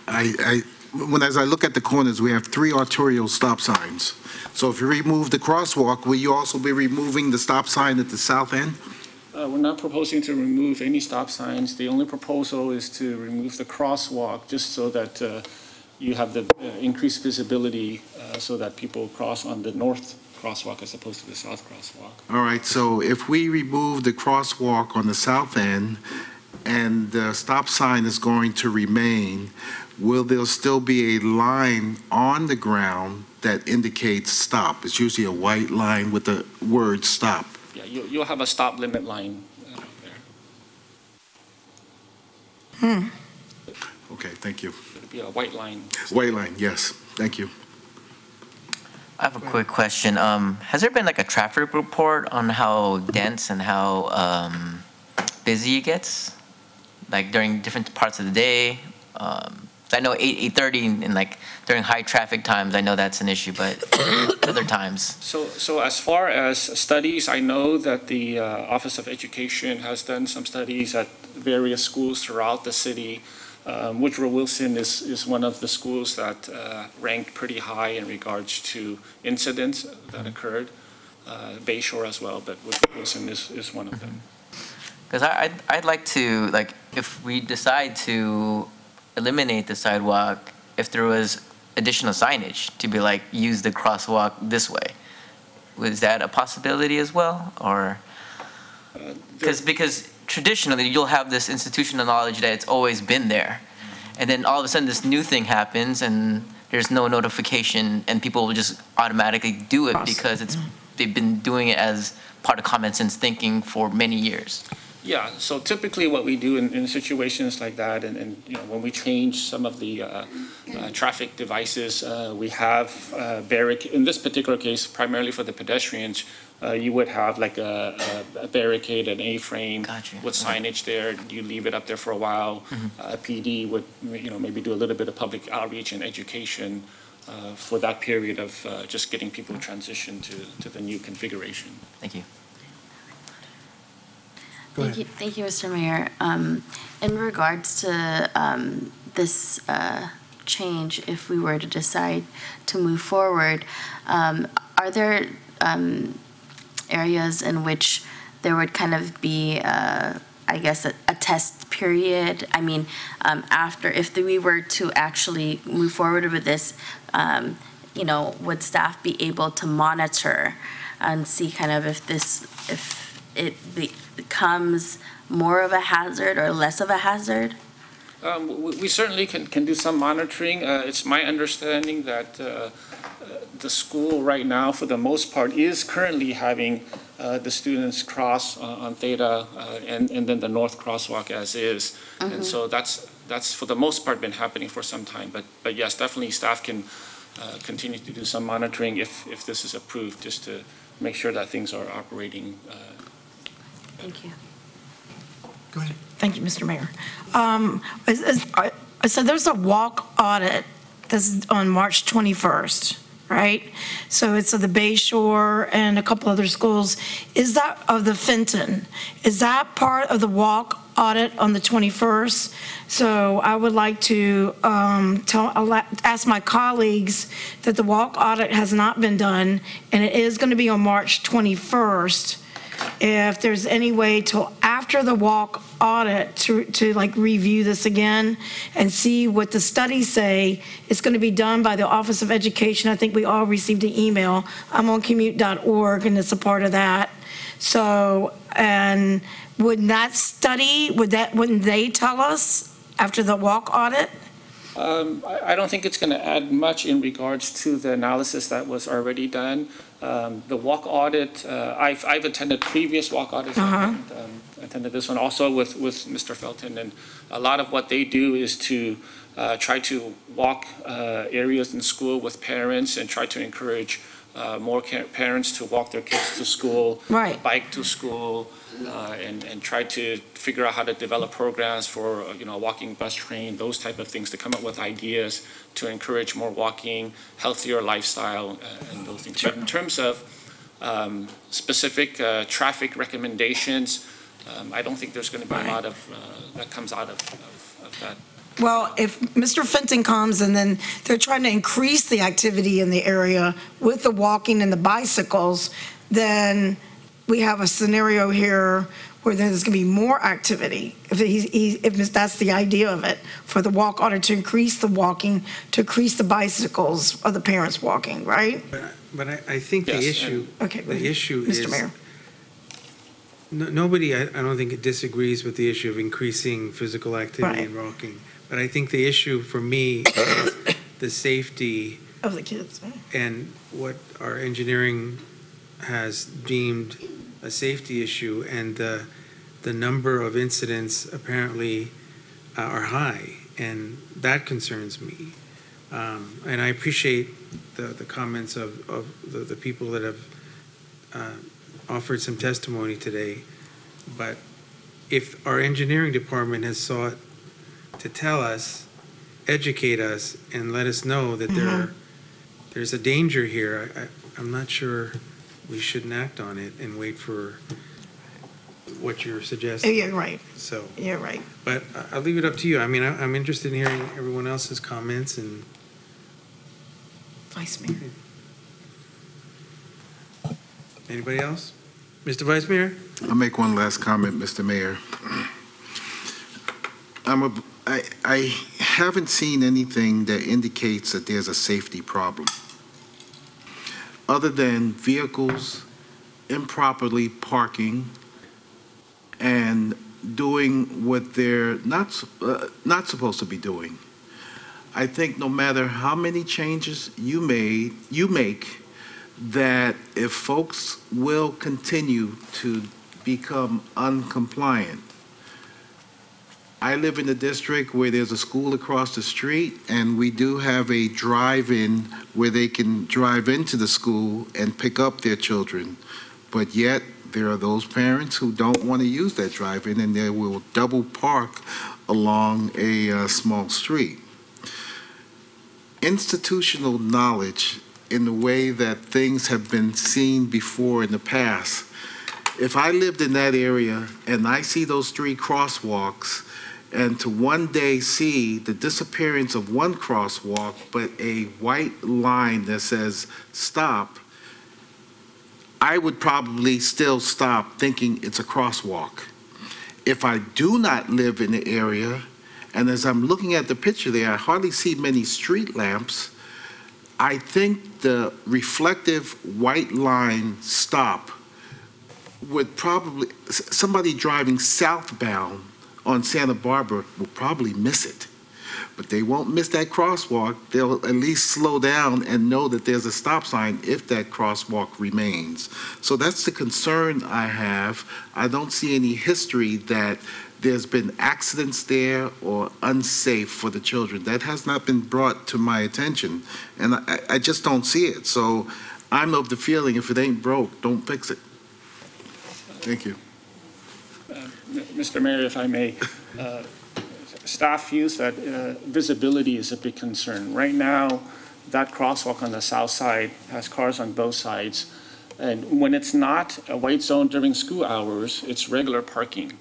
as I look at the corners, we have 3 arterial stop signs. So if you remove the crosswalk, will you also be removing the stop sign at the south end? We're not proposing to remove any stop signs. The only proposal is to remove the crosswalk just so that you have the increased visibility so that people cross on the north crosswalk as opposed to the south crosswalk. All right, so if we remove the crosswalk on the south end and the stop sign is going to remain, will there still be a line on the ground that indicates stop? It's usually a white line with the word stop. Yeah, you'll have a stop limit line there. Okay, thank you. It'll be a white line. White line, yes. Thank you. I have a quick question. Has there been like a traffic report on how dense and how busy it gets? Like during different parts of the day? I know 8:30 and like during high traffic times, I know that's an issue, but other times. So as far as studies, I know that the Office of Education has done some studies at various schools throughout the city. Woodrow Wilson is one of the schools that ranked pretty high in regards to incidents that occurred. Bayshore as well, but Woodrow Wilson is one of them. Because I'd like to, like, if we decide to eliminate the sidewalk, if there was additional signage to be like, use the crosswalk this way. Was that a possibility as well? Or, because traditionally you'll have this institutional knowledge that it's always been there. And then all of a sudden this new thing happens and there's no notification and people will just automatically do it because they've been doing it as part of common sense thinking for many years. Yeah, so typically what we do in situations like that, and you know, when we change some of the traffic devices, we have in this particular case, primarily for the pedestrians, you would have like a barricade, an A-frame with signage there. You leave it up there for a while. PD would, you know, maybe do a little bit of public outreach and education for that period of just getting people transitioned to the new configuration. Thank you. Thank you, Mr. Mayor. In regards to this change, if we were to decide to move forward, are there areas in which there would kind of be, I guess, a test period? I mean, after, if we were to actually move forward with this, you know, would staff be able to monitor and see kind of if it becomes more of a hazard or less of a hazard? We certainly can do some monitoring. It's my understanding that the school right now, for the most part, is currently having the students cross on Theta and then the north crosswalk as is. And so that's for the most part been happening for some time. But yes, definitely staff can continue to do some monitoring if this is approved, just to make sure that things are operating. Thank you. Go ahead. Thank you, Mr. Mayor. So there's a walk audit that's on March 21st, right? So it's of the Bayshore and a couple other schools. Is that of the Fenton? Is that part of the walk audit on the 21st? So I would like to ask my colleagues that the walk audit has not been done, and it is going to be on March 21st. If there's any way till after the walk audit to like review this again and see what the studies say. It's going to be done by the Office of Education. I think we all received an email. I'm on commute.org and it's a part of that. So, and wouldn't that study, wouldn't they tell us after the walk audit? I don't think it's going to add much in regards to the analysis that was already done. The walk audit, I've attended previous walk audits. I attended this one also with Mr. Felton, and a lot of what they do is to try to walk areas in school with parents and try to encourage more parents to walk their kids to school, bike to school, and try to figure out how to develop programs for walking bus train, those type of things, to come up with ideas to encourage more walking, healthier lifestyle, and those things. But in terms of specific traffic recommendations, I don't think there's going to be a lot of that comes out of that. Well, if Mr. Fenton comes and then they're trying to increase the activity in the area with the walking and the bicycles, then we have a scenario here where there's going to be more activity. If that's the idea of it, for the walk audit to increase the walking, to increase the bicycles of the parents walking, right? But I think the issue, the issue is, Mr. Mayor. Nobody, I don't think it disagrees with the issue of increasing physical activity and walking. But I think the issue for me is the safety of the kids and what our engineering has deemed a safety issue, and the number of incidents apparently are high, and that concerns me. And I appreciate the comments of the people that have offered some testimony today, but if our engineering department has sought to tell us educate us and let us know that there's a danger here, I'm not sure we shouldn't act on it and wait for what you're suggesting. Yeah, right. So. Yeah, right. But I'll leave it up to you. I mean, I'm interested in hearing everyone else's comments and. Vice Mayor. Anybody else? Mr. Vice Mayor? I'll make one last comment, Mr. Mayor. I haven't seen anything that indicates that there's a safety problem, other than vehicles improperly parking and doing what they're not supposed to be doing. I think no matter how many changes you make, that if folks will continue to become uncompliant. I live in a district where there's a school across the street, and we do have a drive-in where they can drive into the school and pick up their children. But yet, there are those parents who don't want to use that drive-in, and they will double park along a small street. Institutional knowledge in the way that things have been seen before in the past. If I lived in that area and I see those 3 crosswalks, and to one day see the disappearance of one crosswalk, but a white line that says stop, I would probably still stop thinking it's a crosswalk. If I do not live in the area, and as I'm looking at the picture there, I hardly see many street lamps, I think the reflective white line stop would probably, somebody driving southbound on Santa Barbara will probably miss it. But they won't miss that crosswalk. They'll at least slow down and know that there's a stop sign if that crosswalk remains. So that's the concern I have. I don't see any history that there's been accidents there or unsafe for the children. That has not been brought to my attention, and I just don't see it. So I'm of the feeling if it ain't broke, don't fix it. Thank you. Mr. Mayor, if I may, staff feels that visibility is a big concern. Right now, that crosswalk on the south side has cars on both sides, and when it's not a white zone during school hours, it's regular parking.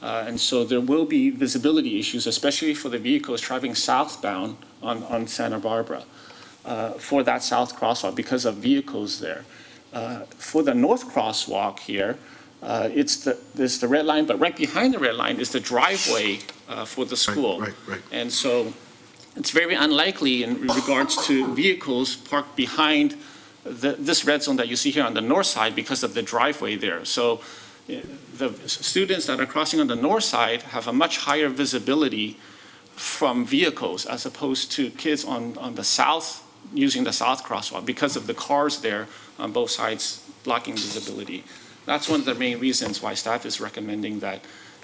And so there will be visibility issues, especially for the vehicles traveling southbound on Santa Barbara for that south crosswalk because of vehicles there. For the north crosswalk here, there's the red line, but right behind the red line is the driveway for the school. Right. And so it's very unlikely in regards to vehicles parked behind this red zone that you see here on the north side because of the driveway there. So the students that are crossing on the north side have a much higher visibility from vehicles as opposed to kids on the south using the south crosswalk because of the cars there on both sides blocking visibility. That's one of the main reasons why staff is recommending that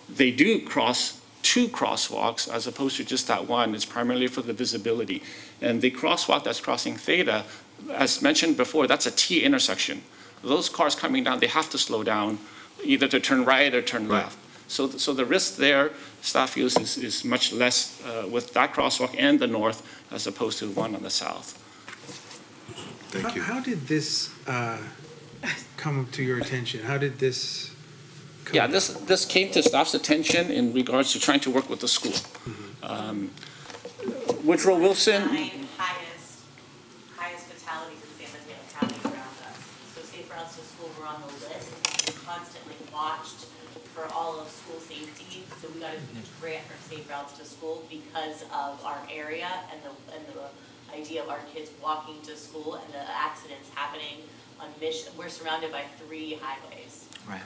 they do cross 2 crosswalks as opposed to just that one. It's primarily for the visibility. And the crosswalk that's crossing Theta, as mentioned before, that's a T intersection. Those cars coming down, they have to slow down either to turn right or turn left. So the risk there, staff feels is much less with that crosswalk and the north as opposed to one on the south. Thank you. How did this come to your attention? How did this come? Yeah, this came to staff's attention in regards to trying to work with the school. Woodrow Wilson. Highest fatalities in San Mateo County around us. So safe routes to school were on the list. We constantly watched for all of school safety. So we got a grant for safe routes to school because of our area and the idea of our kids walking to school and the accidents happening on Mission. We're surrounded by 3 highways. Right.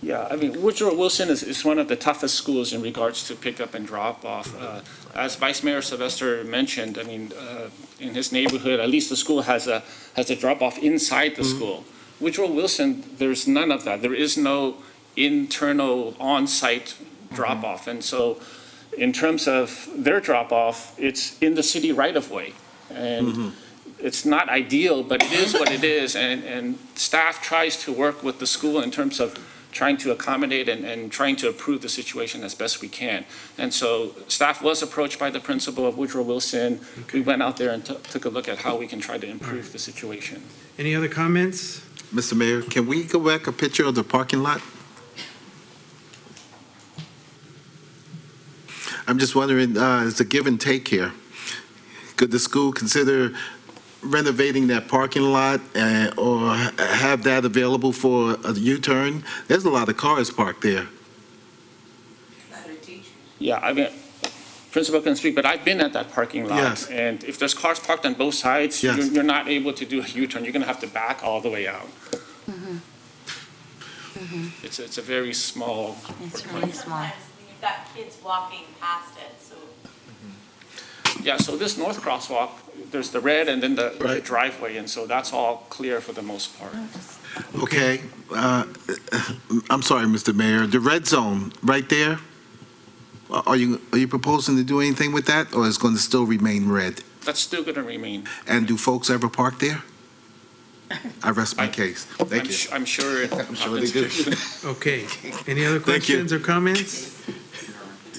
Yeah, I mean, Woodrow Wilson is one of the toughest schools in regards to pickup and drop off. As Vice Mayor Sylvester mentioned, I mean, in his neighborhood, at least the school has a drop off inside the school. Woodrow Wilson, there's none of that. There is no internal on-site drop off. And so in terms of their drop off, it's in the city right of way. And it's not ideal, but it is what it is. And staff tries to work with the school in terms of trying to accommodate and trying to improve the situation as best we can. And so staff was approached by the principal of Woodrow Wilson. We went out there and took a look at how we can try to improve the situation. Any other comments? Mr. Mayor, can we go back a picture of the parking lot? I'm just wondering, it's a give and take here. Could the school consider renovating that parking lot or have that available for a U-turn? There's a lot of cars parked there. Yeah, I mean, principal can speak, but I've been at that parking lot. Yes. And if there's cars parked on both sides, Yes. you're not able to do a U-turn. You're going to have to back all the way out. It's a very small. It's really small. You've got kids walking past it, so. Yeah, so this north crosswalk, there's the red and then the driveway, and so that's all clear for the most part. Okay, I'm sorry, Mr. Mayor, the red zone right there, are you proposing to do anything with that, or is it going to still remain red? That's still going to remain. And do folks ever park there? I rest my case. Thank you. I'm sure it I'm sure they do. Okay. Any other Thank you. questions or comments?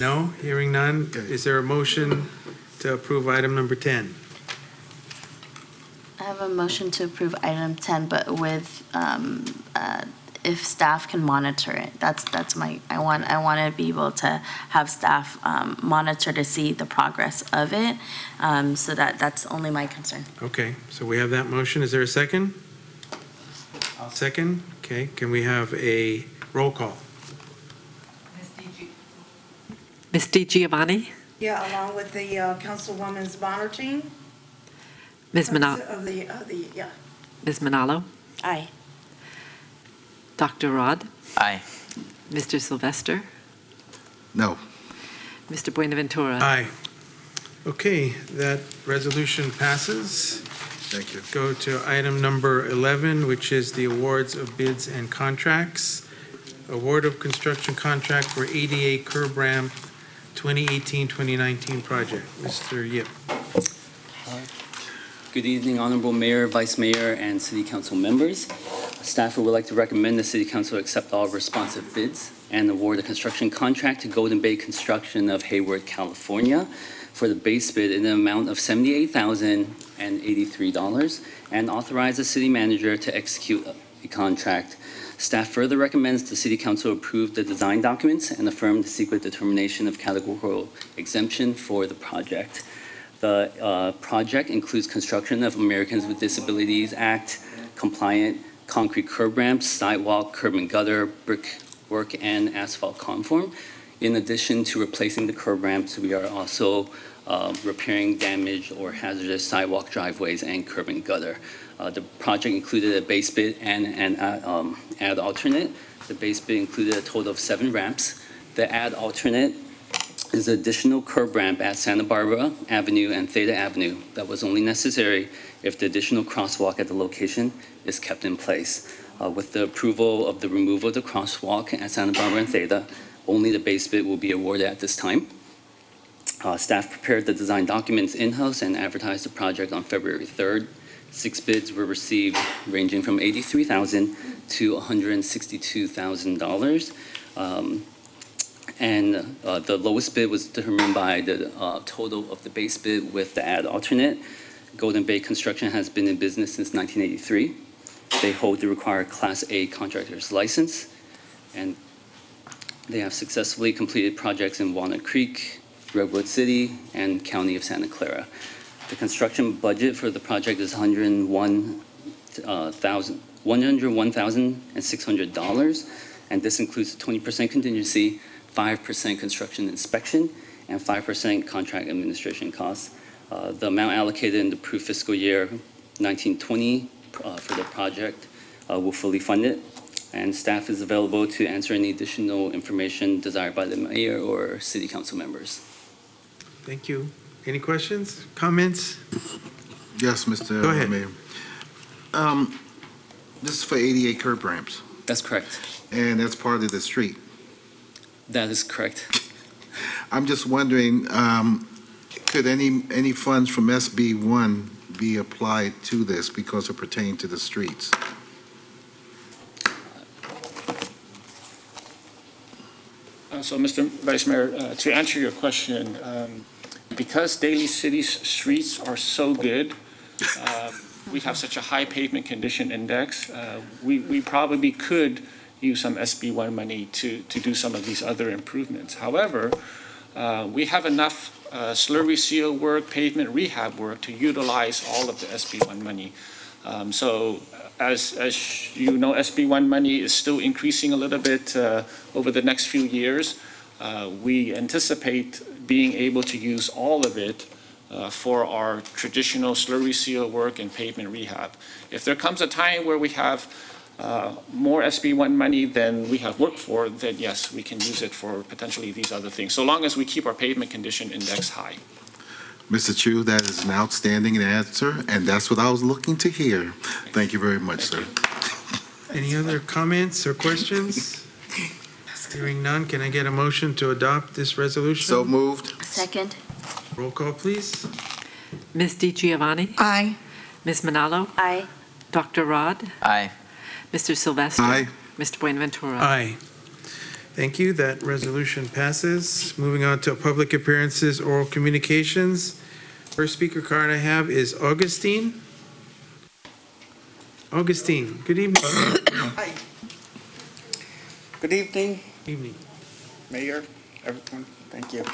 No? Hearing none. Is there a motion to approve item number 10? I have a motion to approve item 10, but with, if staff can monitor it. That's my, I want to be able to have staff monitor to see the progress of it. So that's only my concern. Okay, so we have that motion. Is there a second? I'll second. Okay, can we have a roll call? Ms. DiGiovanni? Yeah, along with the Councilwoman's monitoring. Ms. Manalo? Yeah. Ms. Manalo? Aye. Dr. Rod? Aye. Mr. Sylvester? No. Mr. Buenaventura? Aye. Okay, that resolution passes. Thank you. Go to item number 11, which is the awards of bids and contracts. Award of construction contract for ADA curb ramp 2018-2019 project. Mr. Yip. Good evening, Honorable Mayor, Vice Mayor, and City Council members. Staff would like to recommend the City Council accept all responsive bids and award a construction contract to Golden Bay Construction of Hayward, California for the base bid in the amount of $78,083 and authorize the city manager to execute a contract. Staff further recommends the City Council approve the design documents and affirm the secret determination of categorical exemption for the project. The project includes construction of Americans with Disabilities Act compliant concrete curb ramps, sidewalk, curb and gutter, brickwork, and asphalt conform. In addition to replacing the curb ramps, we are also repairing damaged or hazardous sidewalk, driveways, and curb and gutter. The project included a base bid and an add alternate. The base bid included a total of 7 ramps. The add alternate is an additional curb ramp at Santa Barbara Avenue and Theta Avenue that was only necessary if the additional crosswalk at the location is kept in place. With the approval of the removal of the crosswalk at Santa Barbara and Theta, only the base bid will be awarded at this time. Staff prepared the design documents in-house and advertised the project on February 3rd. 6 bids were received ranging from $83,000 to $162,000. And the lowest bid was determined by the total of the base bid with the add alternate. Golden Bay Construction has been in business since 1983. They hold the required Class A contractor's license, and they have successfully completed projects in Walnut Creek, Redwood City, and County of Santa Clara. The construction budget for the project is $101,600, and this includes 20% contingency, 5% construction inspection, and 5% contract administration costs. The amount allocated in the approved fiscal year 1920 for the project will fully fund it, and staff is available to answer any additional information desired by the mayor or city council members. Thank you. Any questions, comments? Yes, Mr. Go ahead. Mayor. This is for ADA curb ramps. That's correct. And that's part of the street. That is correct. I'm just wondering, could any funds from SB1 be applied to this because it pertains to the streets? So, Mr. Vice Mayor, to answer your question, because Daly City's streets are so good, we have such a high pavement condition index, we probably could use some SB1 money to do some of these other improvements. However, we have enough slurry seal work, pavement rehab work to utilize all of the SB1 money. So as you know, SB1 money is still increasing a little bit over the next few years. We anticipate being able to use all of it for our traditional slurry seal work and pavement rehab. If there comes a time where we have more SB1 money than we have work for, then yes, we can use it for potentially these other things, so long as we keep our pavement condition index high. Mr. Chu, that is an outstanding answer, and that's what I was looking to hear. Thank you very much, sir. Any other comments or questions? Hearing none, can I get a motion to adopt this resolution? So moved. Second. Roll call, please. Ms. DiGiovanni? Aye. Ms. Manalo? Aye. Dr. Rod? Aye. Mr. Sylvester? Aye. Mr. Buenaventura? Aye. Thank you. That resolution passes. Moving on to public appearances, oral communications. First speaker card I have is Augustine. Augustine, good evening. Hi. Good evening. Evening. Mayor, everyone, thank you.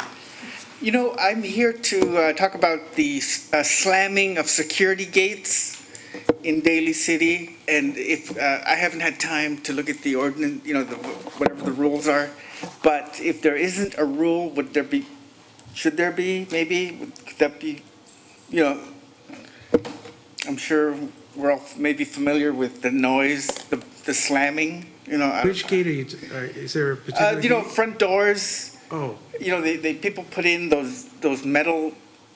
You know, I'm here to talk about the slamming of security gates in Daly City, and if I haven't had time to look at the ordinance, you know, whatever the rules are, but if there isn't a rule, would there be, should there be, maybe, could that be, you know, I'm sure we're all maybe familiar with the noise, the slamming, you know. Which gate are you, is there a particular you know, gate? front doors. Oh. You know, they people put in those metal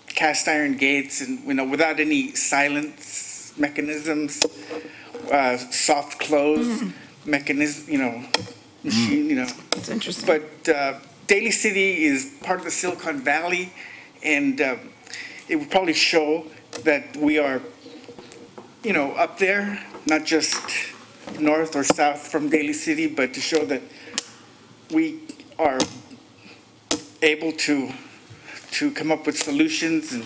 cast iron gates, and you know, without any silence mechanisms, soft close mechanism, you know, machine, you know. That's interesting. But Daly City is part of the Silicon Valley, and it would probably show that we are, you know, up there, not just north or south from Daly City, but to show that we are able to come up with solutions and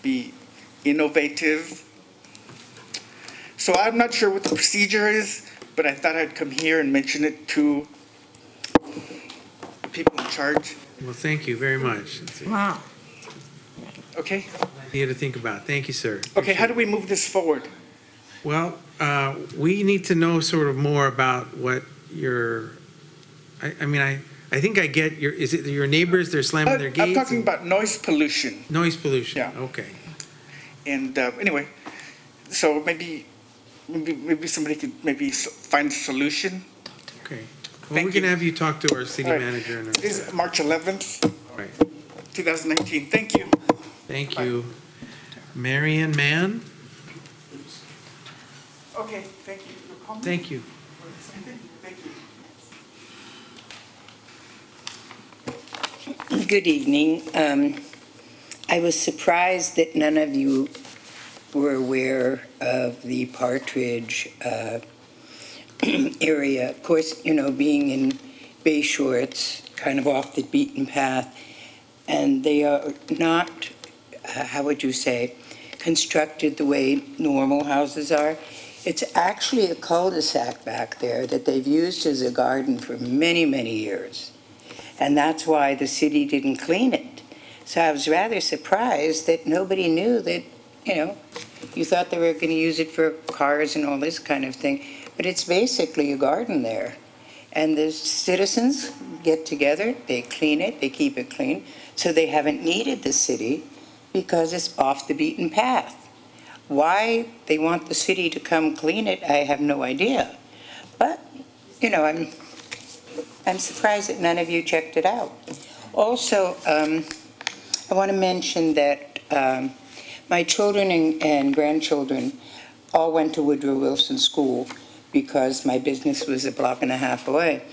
be innovative. So I'm not sure what the procedure is, but I thought I'd come here and mention it to the people in charge. Well, thank you very much. Wow. Okay. Idea to think about. Thank you, sir. Okay, how do we move this forward? Well, we need to know sort of more about what your, I mean, I think I get your, is it your neighbors, they're slamming their gates? I'm talking about noise pollution. Noise pollution, Yeah. okay. And anyway, so maybe somebody could maybe find a solution. Okay. Well, we can have you talk to our city All right. manager. It is March 11th, Right. 2019. Thank you. Thank you. Marion Mann? Okay, thank you. Thank you. Good evening. I was surprised that none of you were aware of the Partridge area. Of course, you know, being in Bay Shore, it's kind of off the beaten path, and they are not, how would you say, constructed the way normal houses are. It's actually a cul-de-sac back there that they've used as a garden for many, many years. And that's why the city didn't clean it. So I was rather surprised that nobody knew that, you know, you thought they were going to use it for cars and all this kind of thing. But it's basically a garden there. And the citizens get together, they clean it, they keep it clean. So they haven't needed the city because it's off the beaten path. Why they want the city to come clean it, I have no idea. But, you know, I'm surprised that none of you checked it out. Also, I want to mention that my children and grandchildren all went to Woodrow Wilson School because my business was a block and a half away.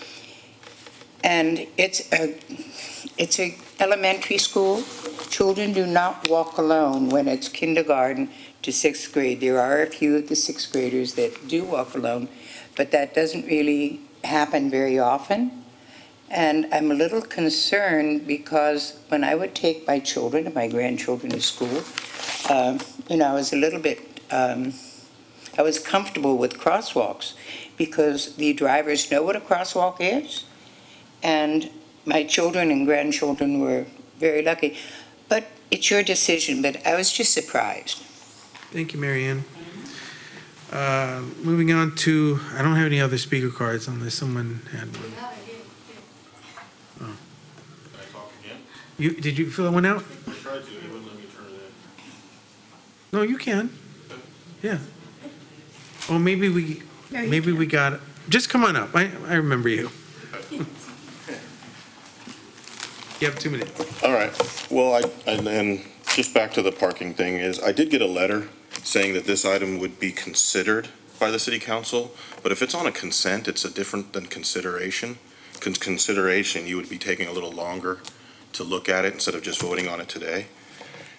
And it's a elementary school. Children do not walk alone when it's kindergarten to sixth grade. There are a few of the sixth graders that do walk alone, but that doesn't really happen very often. And I'm a little concerned because when I would take my children and my grandchildren to school, I was a little bit, I was comfortable with crosswalks because the drivers know what a crosswalk is. And my children and grandchildren were very lucky. But it's your decision, but I was just surprised. Thank you, Mary Ann. Moving on to, I don't have any other speaker cards unless someone had one. Oh. Can I talk again? Did you fill that one out? I tried to, it wouldn't let me turn it in. No, you can. Yeah. Oh, maybe we got it. Just come on up. I remember you. You have 2 minutes. All right. Well, and then just back to the parking thing is I did get a letter saying that this item would be considered by the city council, but if it's on a consent, it's a different than consideration. Consideration, you would be taking a little longer to look at it instead of just voting on it today.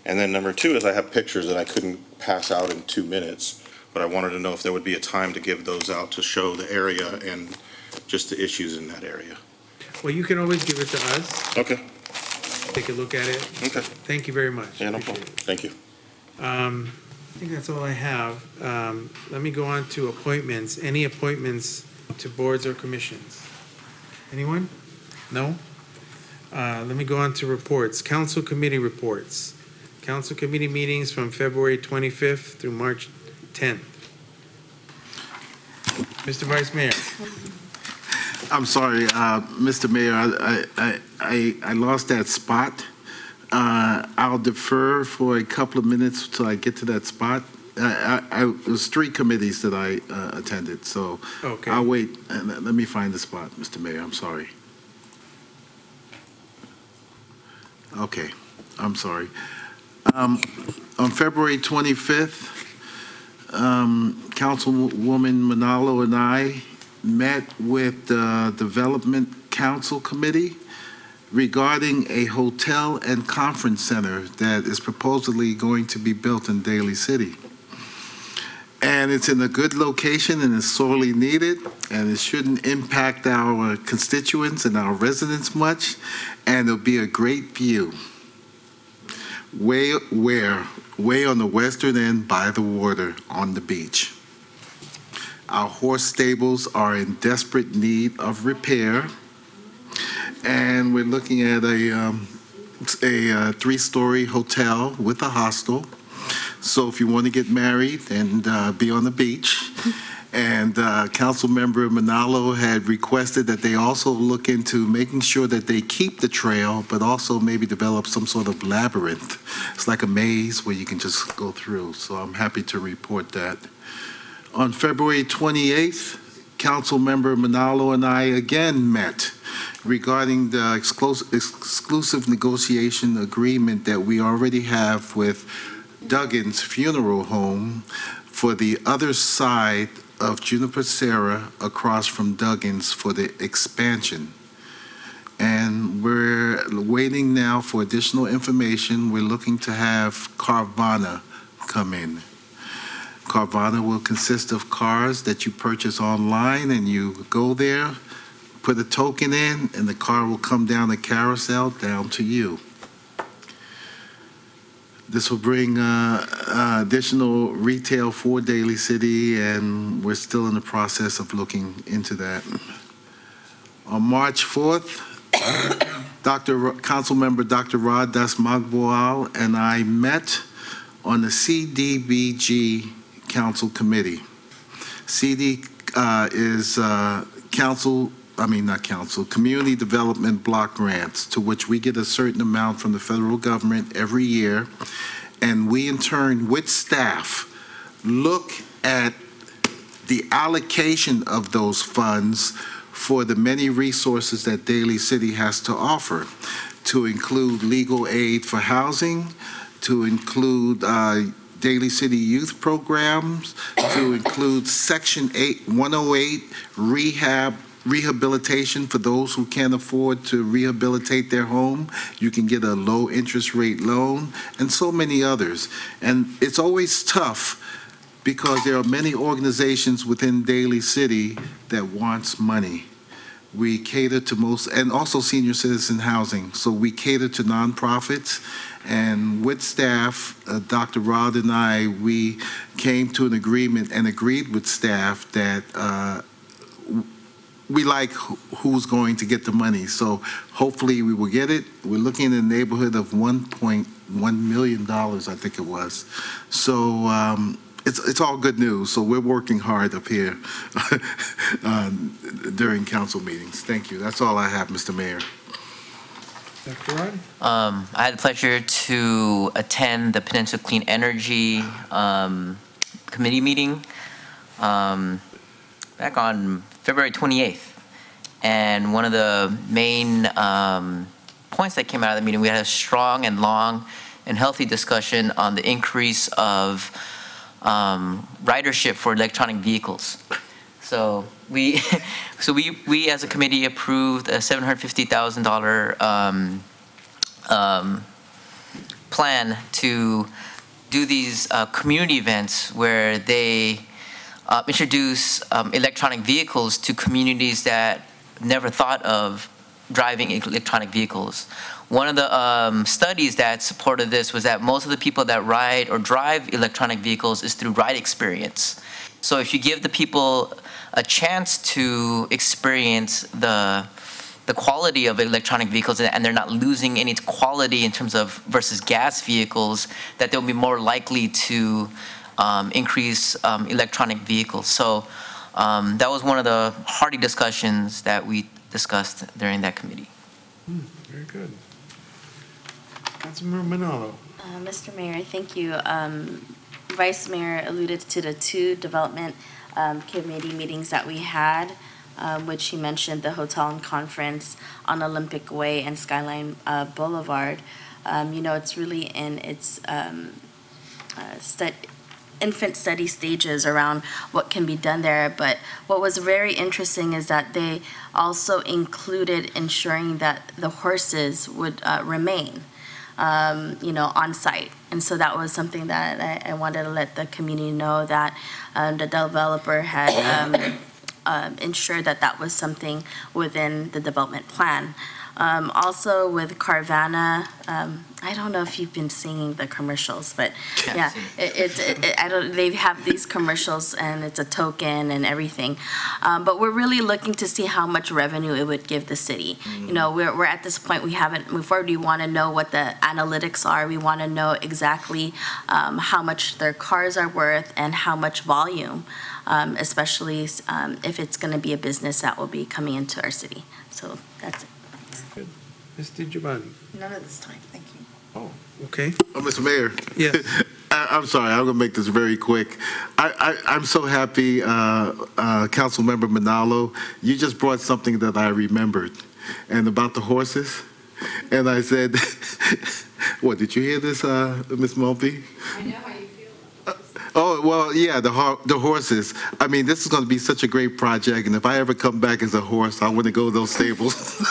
And then number two is I have pictures that I couldn't pass out in 2 minutes, but I wanted to know if there would be a time to give those out to show the area and just the issues in that area. Well, you can always give it to us. Okay. Take a look at it. Okay. Thank you very much. Yeah, no problem. Thank you. I think that's all I have. Let me go on to appointments. Any appointments to boards or commissions? Anyone? No? Let me go on to reports. Council committee reports. Council committee meetings from February 25th through March 10th. Mr. Vice Mayor. I'm sorry, Mr. Mayor, I lost that spot. I'll defer for a couple of minutes till I get to that spot. It was 3 committees that I attended, so okay. I'll wait. And let me find the spot, Mr. Mayor. I'm sorry. Okay, I'm sorry. On February 25th, Councilwoman Manalo and I met with the Development Council Committee regarding a hotel and conference center that is supposedly going to be built in Daly City. And it's in a good location and is sorely needed, and it shouldn't impact our constituents and our residents much, and it'll be a great view. Way on the western end by the water on the beach. Our horse stables are in desperate need of repair, and we're looking at a 3-story hotel with a hostel. So if you want to get married and be on the beach, and Councilmember Manalo had requested that they also look into making sure that they keep the trail, but also maybe develop some sort of labyrinth. It's like a maze where you can just go through. So I'm happy to report that. On February 28th, Councilmember Manalo and I again met regarding the exclusive negotiation agreement that we already have with Duggan's Funeral Home for the other side of Juniper Serra across from Duggan's for the expansion. And we're waiting now for additional information. We're looking to have Carvana come in. Carvana will consist of cars that you purchase online, and you go there, put a token in, and the car will come down the carousel down to you. This will bring additional retail for Daly City, and we're still in the process of looking into that. On March 4th, Councilmember Dr. Rod Dasmagboal and I met on the CDBG Council Committee. CD is Community Development Block Grants, to which we get a certain amount from the federal government every year. And we, in turn, with staff, look at the allocation of those funds for the many resources that Daly City has to offer, to include legal aid for housing, to include Daly City youth programs, to include Section 108 rehabilitation for those who can't afford to rehabilitate their home. You can get a low interest rate loan, and so many others. And it's always tough because there are many organizations within Daly City that wants money. We cater to most, and also senior citizen housing. So we cater to nonprofits. And with staff, Dr. Rod and I, we came to an agreement and agreed with staff that we like who's going to get the money. So hopefully we will get it. We're looking in the neighborhood of $1.1 million, I think it was. So it's all good news. So we're working hard up here during council meetings. Thank you. That's all I have, Mr. Mayor. Dr. Rod? I had the pleasure to attend the Peninsula Clean Energy committee meeting back on February 28th. And one of the main points that came out of the meeting, we had a strong and long and healthy discussion on the increase of ridership for electronic vehicles. So we as a committee approved a $750,000 plan to do these community events where they introduce electronic vehicles to communities that never thought of driving electronic vehicles. One of the studies that supported this was that most of the people that ride or drive electronic vehicles is through ride experience. So if you give the people a chance to experience the quality of electronic vehicles and they're not losing any quality in terms of versus gas vehicles, that they'll be more likely to increase electronic vehicles. So that was one of the hearty discussions that we discussed during that committee. Very good. Councilmember Manalo. Mr. Mayor, thank you. Vice Mayor alluded to the two development committee meetings that we had, which he mentioned the hotel and conference on Olympic Way and Skyline Boulevard. You know, it's really in its infant study stages around what can be done there. But what was very interesting is that they also included ensuring that the horses would remain, you know, on site. And so that was something that I wanted to let the community know, that the developer had ensured that that was something within the development plan. Also with Carvana, I don't know if you've been seeing the commercials, but yeah, they have these commercials and it's a token and everything. But we're really looking to see how much revenue it would give the city. You know, we're at this point, we already want to know what the analytics are. We want to know exactly how much their cars are worth and how much volume, especially if it's going to be a business that will be coming into our city. So that's it. Good. Mr. Giovanni. None at this time, thank you. Oh, okay. Oh, Mr. Mayor. Yes. I'm sorry, I'm going to make this very quick. I'm so happy, Councilmember Manalo, you just brought something that I remembered, and about the horses. And I said, what, did you hear this, Ms. Mulvey? I know how you feel. Oh, well, yeah, the horses. I mean, this is going to be such a great project, and if I ever come back as a horse, I want to go to those stables.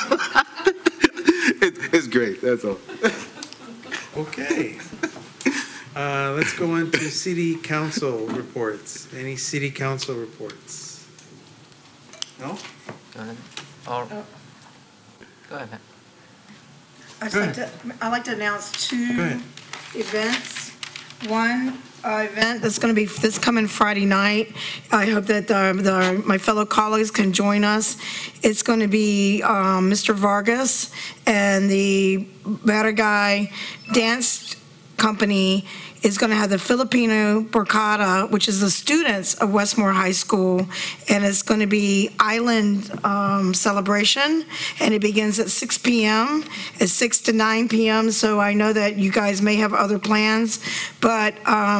It's great, that's all. Okay. Let's go on to city council reports. Any city council reports? No? Go ahead. Oh. Go ahead. I'd like to announce two events. One event that's going to be this coming Friday night. I hope that my fellow colleagues can join us. It's going to be Mr. Vargas and the Barangay Dance Company is going to have the Filipino Barkada, which is the students of Westmore High School, and it's going to be island celebration, and it begins at 6 p.m. It's 6 to 9 p.m., so I know that you guys may have other plans, but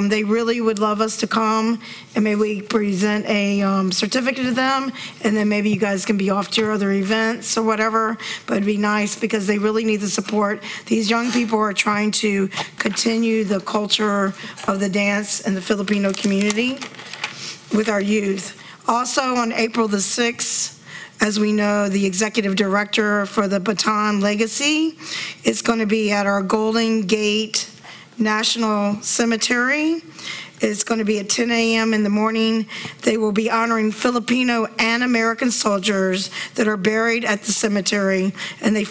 they really would love us to come, and maybe we present a certificate to them, and then maybe you guys can be off to your other events or whatever, but it'd be nice because they really need the support. These young people are trying to continue the culture of the dance in the Filipino community with our youth. Also on April the 6th, as we know, the executive director for the Baton Legacy is going to be at our Golden Gate National Cemetery. It's going to be at 10 a.m. in the morning. They will be honoring Filipino and American soldiers that are buried at the cemetery and who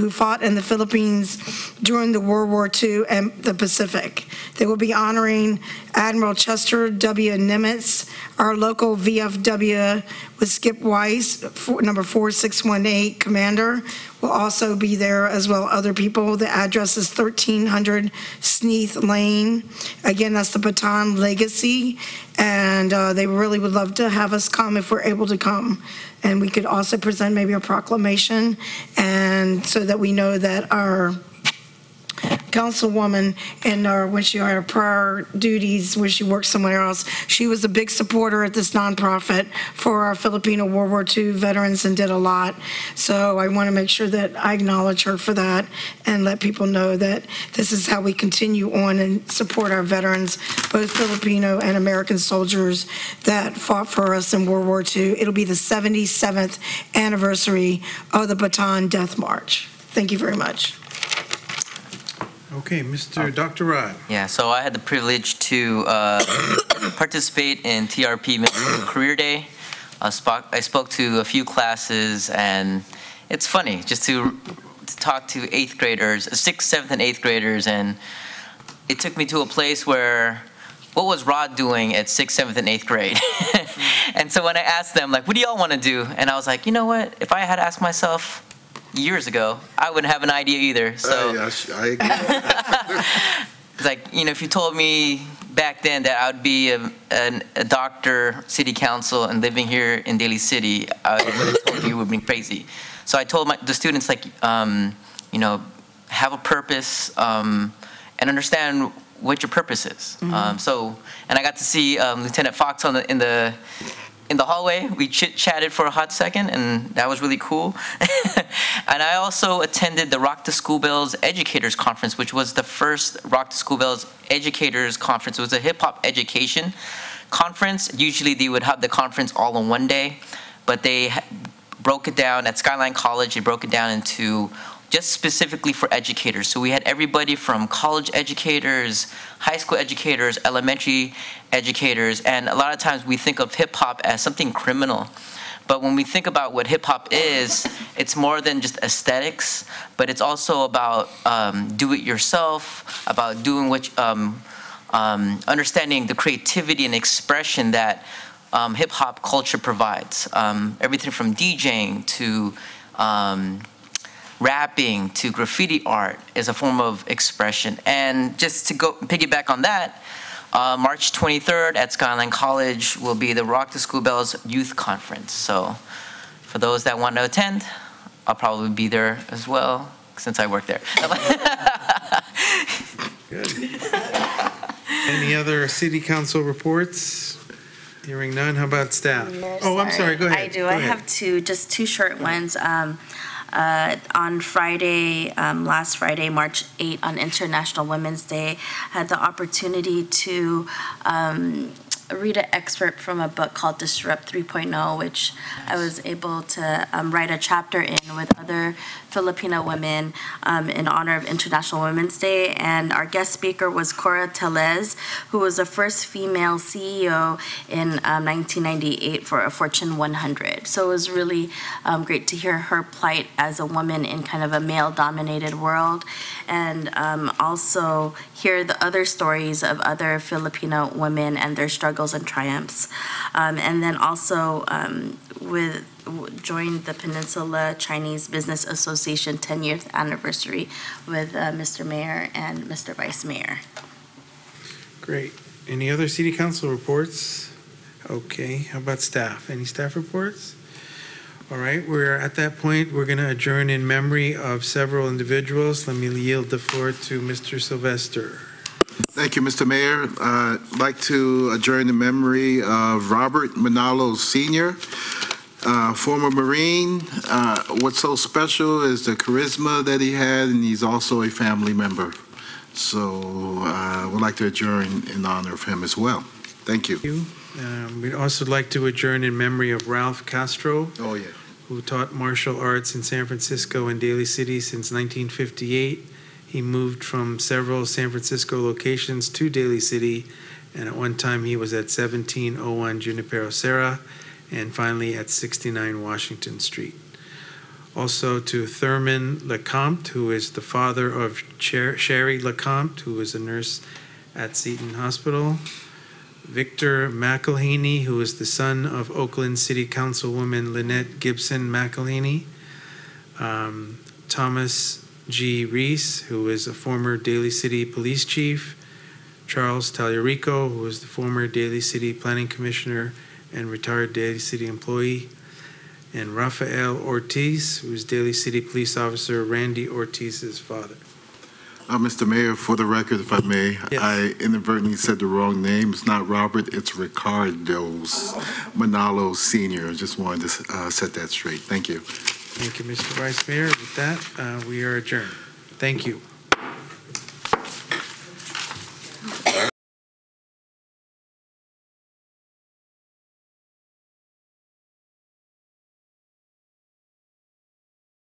fought in the Philippines during the World War II and the Pacific. They will be honoring Admiral Chester W. Nimitz, our local VFW with Skip Weiss, number 4618 commander, will also be there, as well other people. The address is 1300 Sneath Lane. Again, that's the Baton Legacy, and they really would love to have us come if we're able to come. And we could also present maybe a proclamation, and so that we know that our councilwoman, and when she had her prior duties where she worked somewhere else, she was a big supporter at this nonprofit for our Filipino World War II veterans and did a lot. So I want to make sure that I acknowledge her for that and let people know that this is how we continue on and support our veterans, both Filipino and American soldiers that fought for us in World War II. It'll be the 77th anniversary of the Bataan Death March. Thank you very much. Okay, Dr. Rod. Yeah, so I had the privilege to participate in TRP Middle School Career Day. I spoke to a few classes, and it's funny just to talk to 8th graders, 6th, 7th, and 8th graders, and it took me to a place where, what was Rod doing at 6th, 7th, and 8th grade? And so when I asked them, like, what do y'all want to do? And I was like, you know what? If I had asked myself years ago, I wouldn't have an idea either. So I agree. it's like, if you told me back then that I would be a doctor, city council, and living here in Daly City, I would have told you it would be crazy. So I told the students, like, have a purpose and understand what your purpose is. Mm-hmm. And I got to see Lieutenant Fox in the hallway. We chit-chatted for a hot second, and that was really cool. And I also attended the Rock the School Bells Educators Conference, which was the first Rock the School Bells Educators Conference. It was a hip-hop education conference. Usually they would have the conference all in one day, but they broke it down at Skyline College. They broke it down into just specifically for educators. So we had everybody from college educators, high school educators, elementary educators, and a lot of times we think of hip-hop as something criminal. But when we think about what hip-hop is, it's more than just aesthetics, but it's also about do-it-yourself, about doing what, understanding the creativity and expression that hip-hop culture provides. Everything from DJing to rapping to graffiti art is a form of expression. And just to go piggyback on that, March 23rd at Skyline College will be the Rock the School Bells Youth Conference. So for those that want to attend, I'll probably be there as well, since I work there. Good. Any other city council reports? Hearing none, how about staff? Oh, I'm sorry, go ahead. I do. Go I ahead. have just two short ones. On Friday, last Friday, March 8th, on International Women's Day, I had the opportunity to read an excerpt from a book called Disrupt 3.0, which I was able to write a chapter in with other Filipino women in honor of International Women's Day. And our guest speaker was Cora Tellez, who was the first female CEO in 1998 for a Fortune 100. So it was really great to hear her plight as a woman in kind of a male-dominated world, and also hear the other stories of other Filipino women and their struggles and triumphs. And then also joined the Peninsula Chinese Business Association 10th anniversary with Mr. Mayor and Mr. Vice Mayor. Great. Any other city council reports? Okay, how about staff? Any staff reports? All right, we're at that point. We're going to adjourn in memory of several individuals. Let me yield the floor to Mr. Sylvester. Thank you, Mr. Mayor. I'd like to adjourn in memory of Robert Manalo Sr., former Marine. What's so special is the charisma that he had, and he's also a family member. So I would like to adjourn in honor of him as well. Thank you. We'd also like to adjourn in memory of Ralph Castro. Oh, yeah. Who taught martial arts in San Francisco and Daly City since 1958. He moved from several San Francisco locations to Daly City and at one time he was at 1701 Junipero Serra, and finally at 69 Washington Street. Also to Thurman Lecomte, who is the father of Sherry Lecomte, who was a nurse at Seton Hospital. Victor McElhaney, who is the son of Oakland City Councilwoman Lynette Gibson McElhaney. Thomas G. Reese, who is a former Daly City Police Chief. Charles Tallarico, who is the former Daly City Planning Commissioner and retired Daly City employee. And Rafael Ortiz, who is Daly City Police Officer Randy Ortiz's father. Mr. Mayor, for the record, if I may, Yes. I inadvertently said the wrong name. It's not Robert, it's Ricardo's Manalo Sr. Just wanted to set that straight. Thank you. Thank you, Mr. Vice Mayor. With that, we are adjourned. Thank you.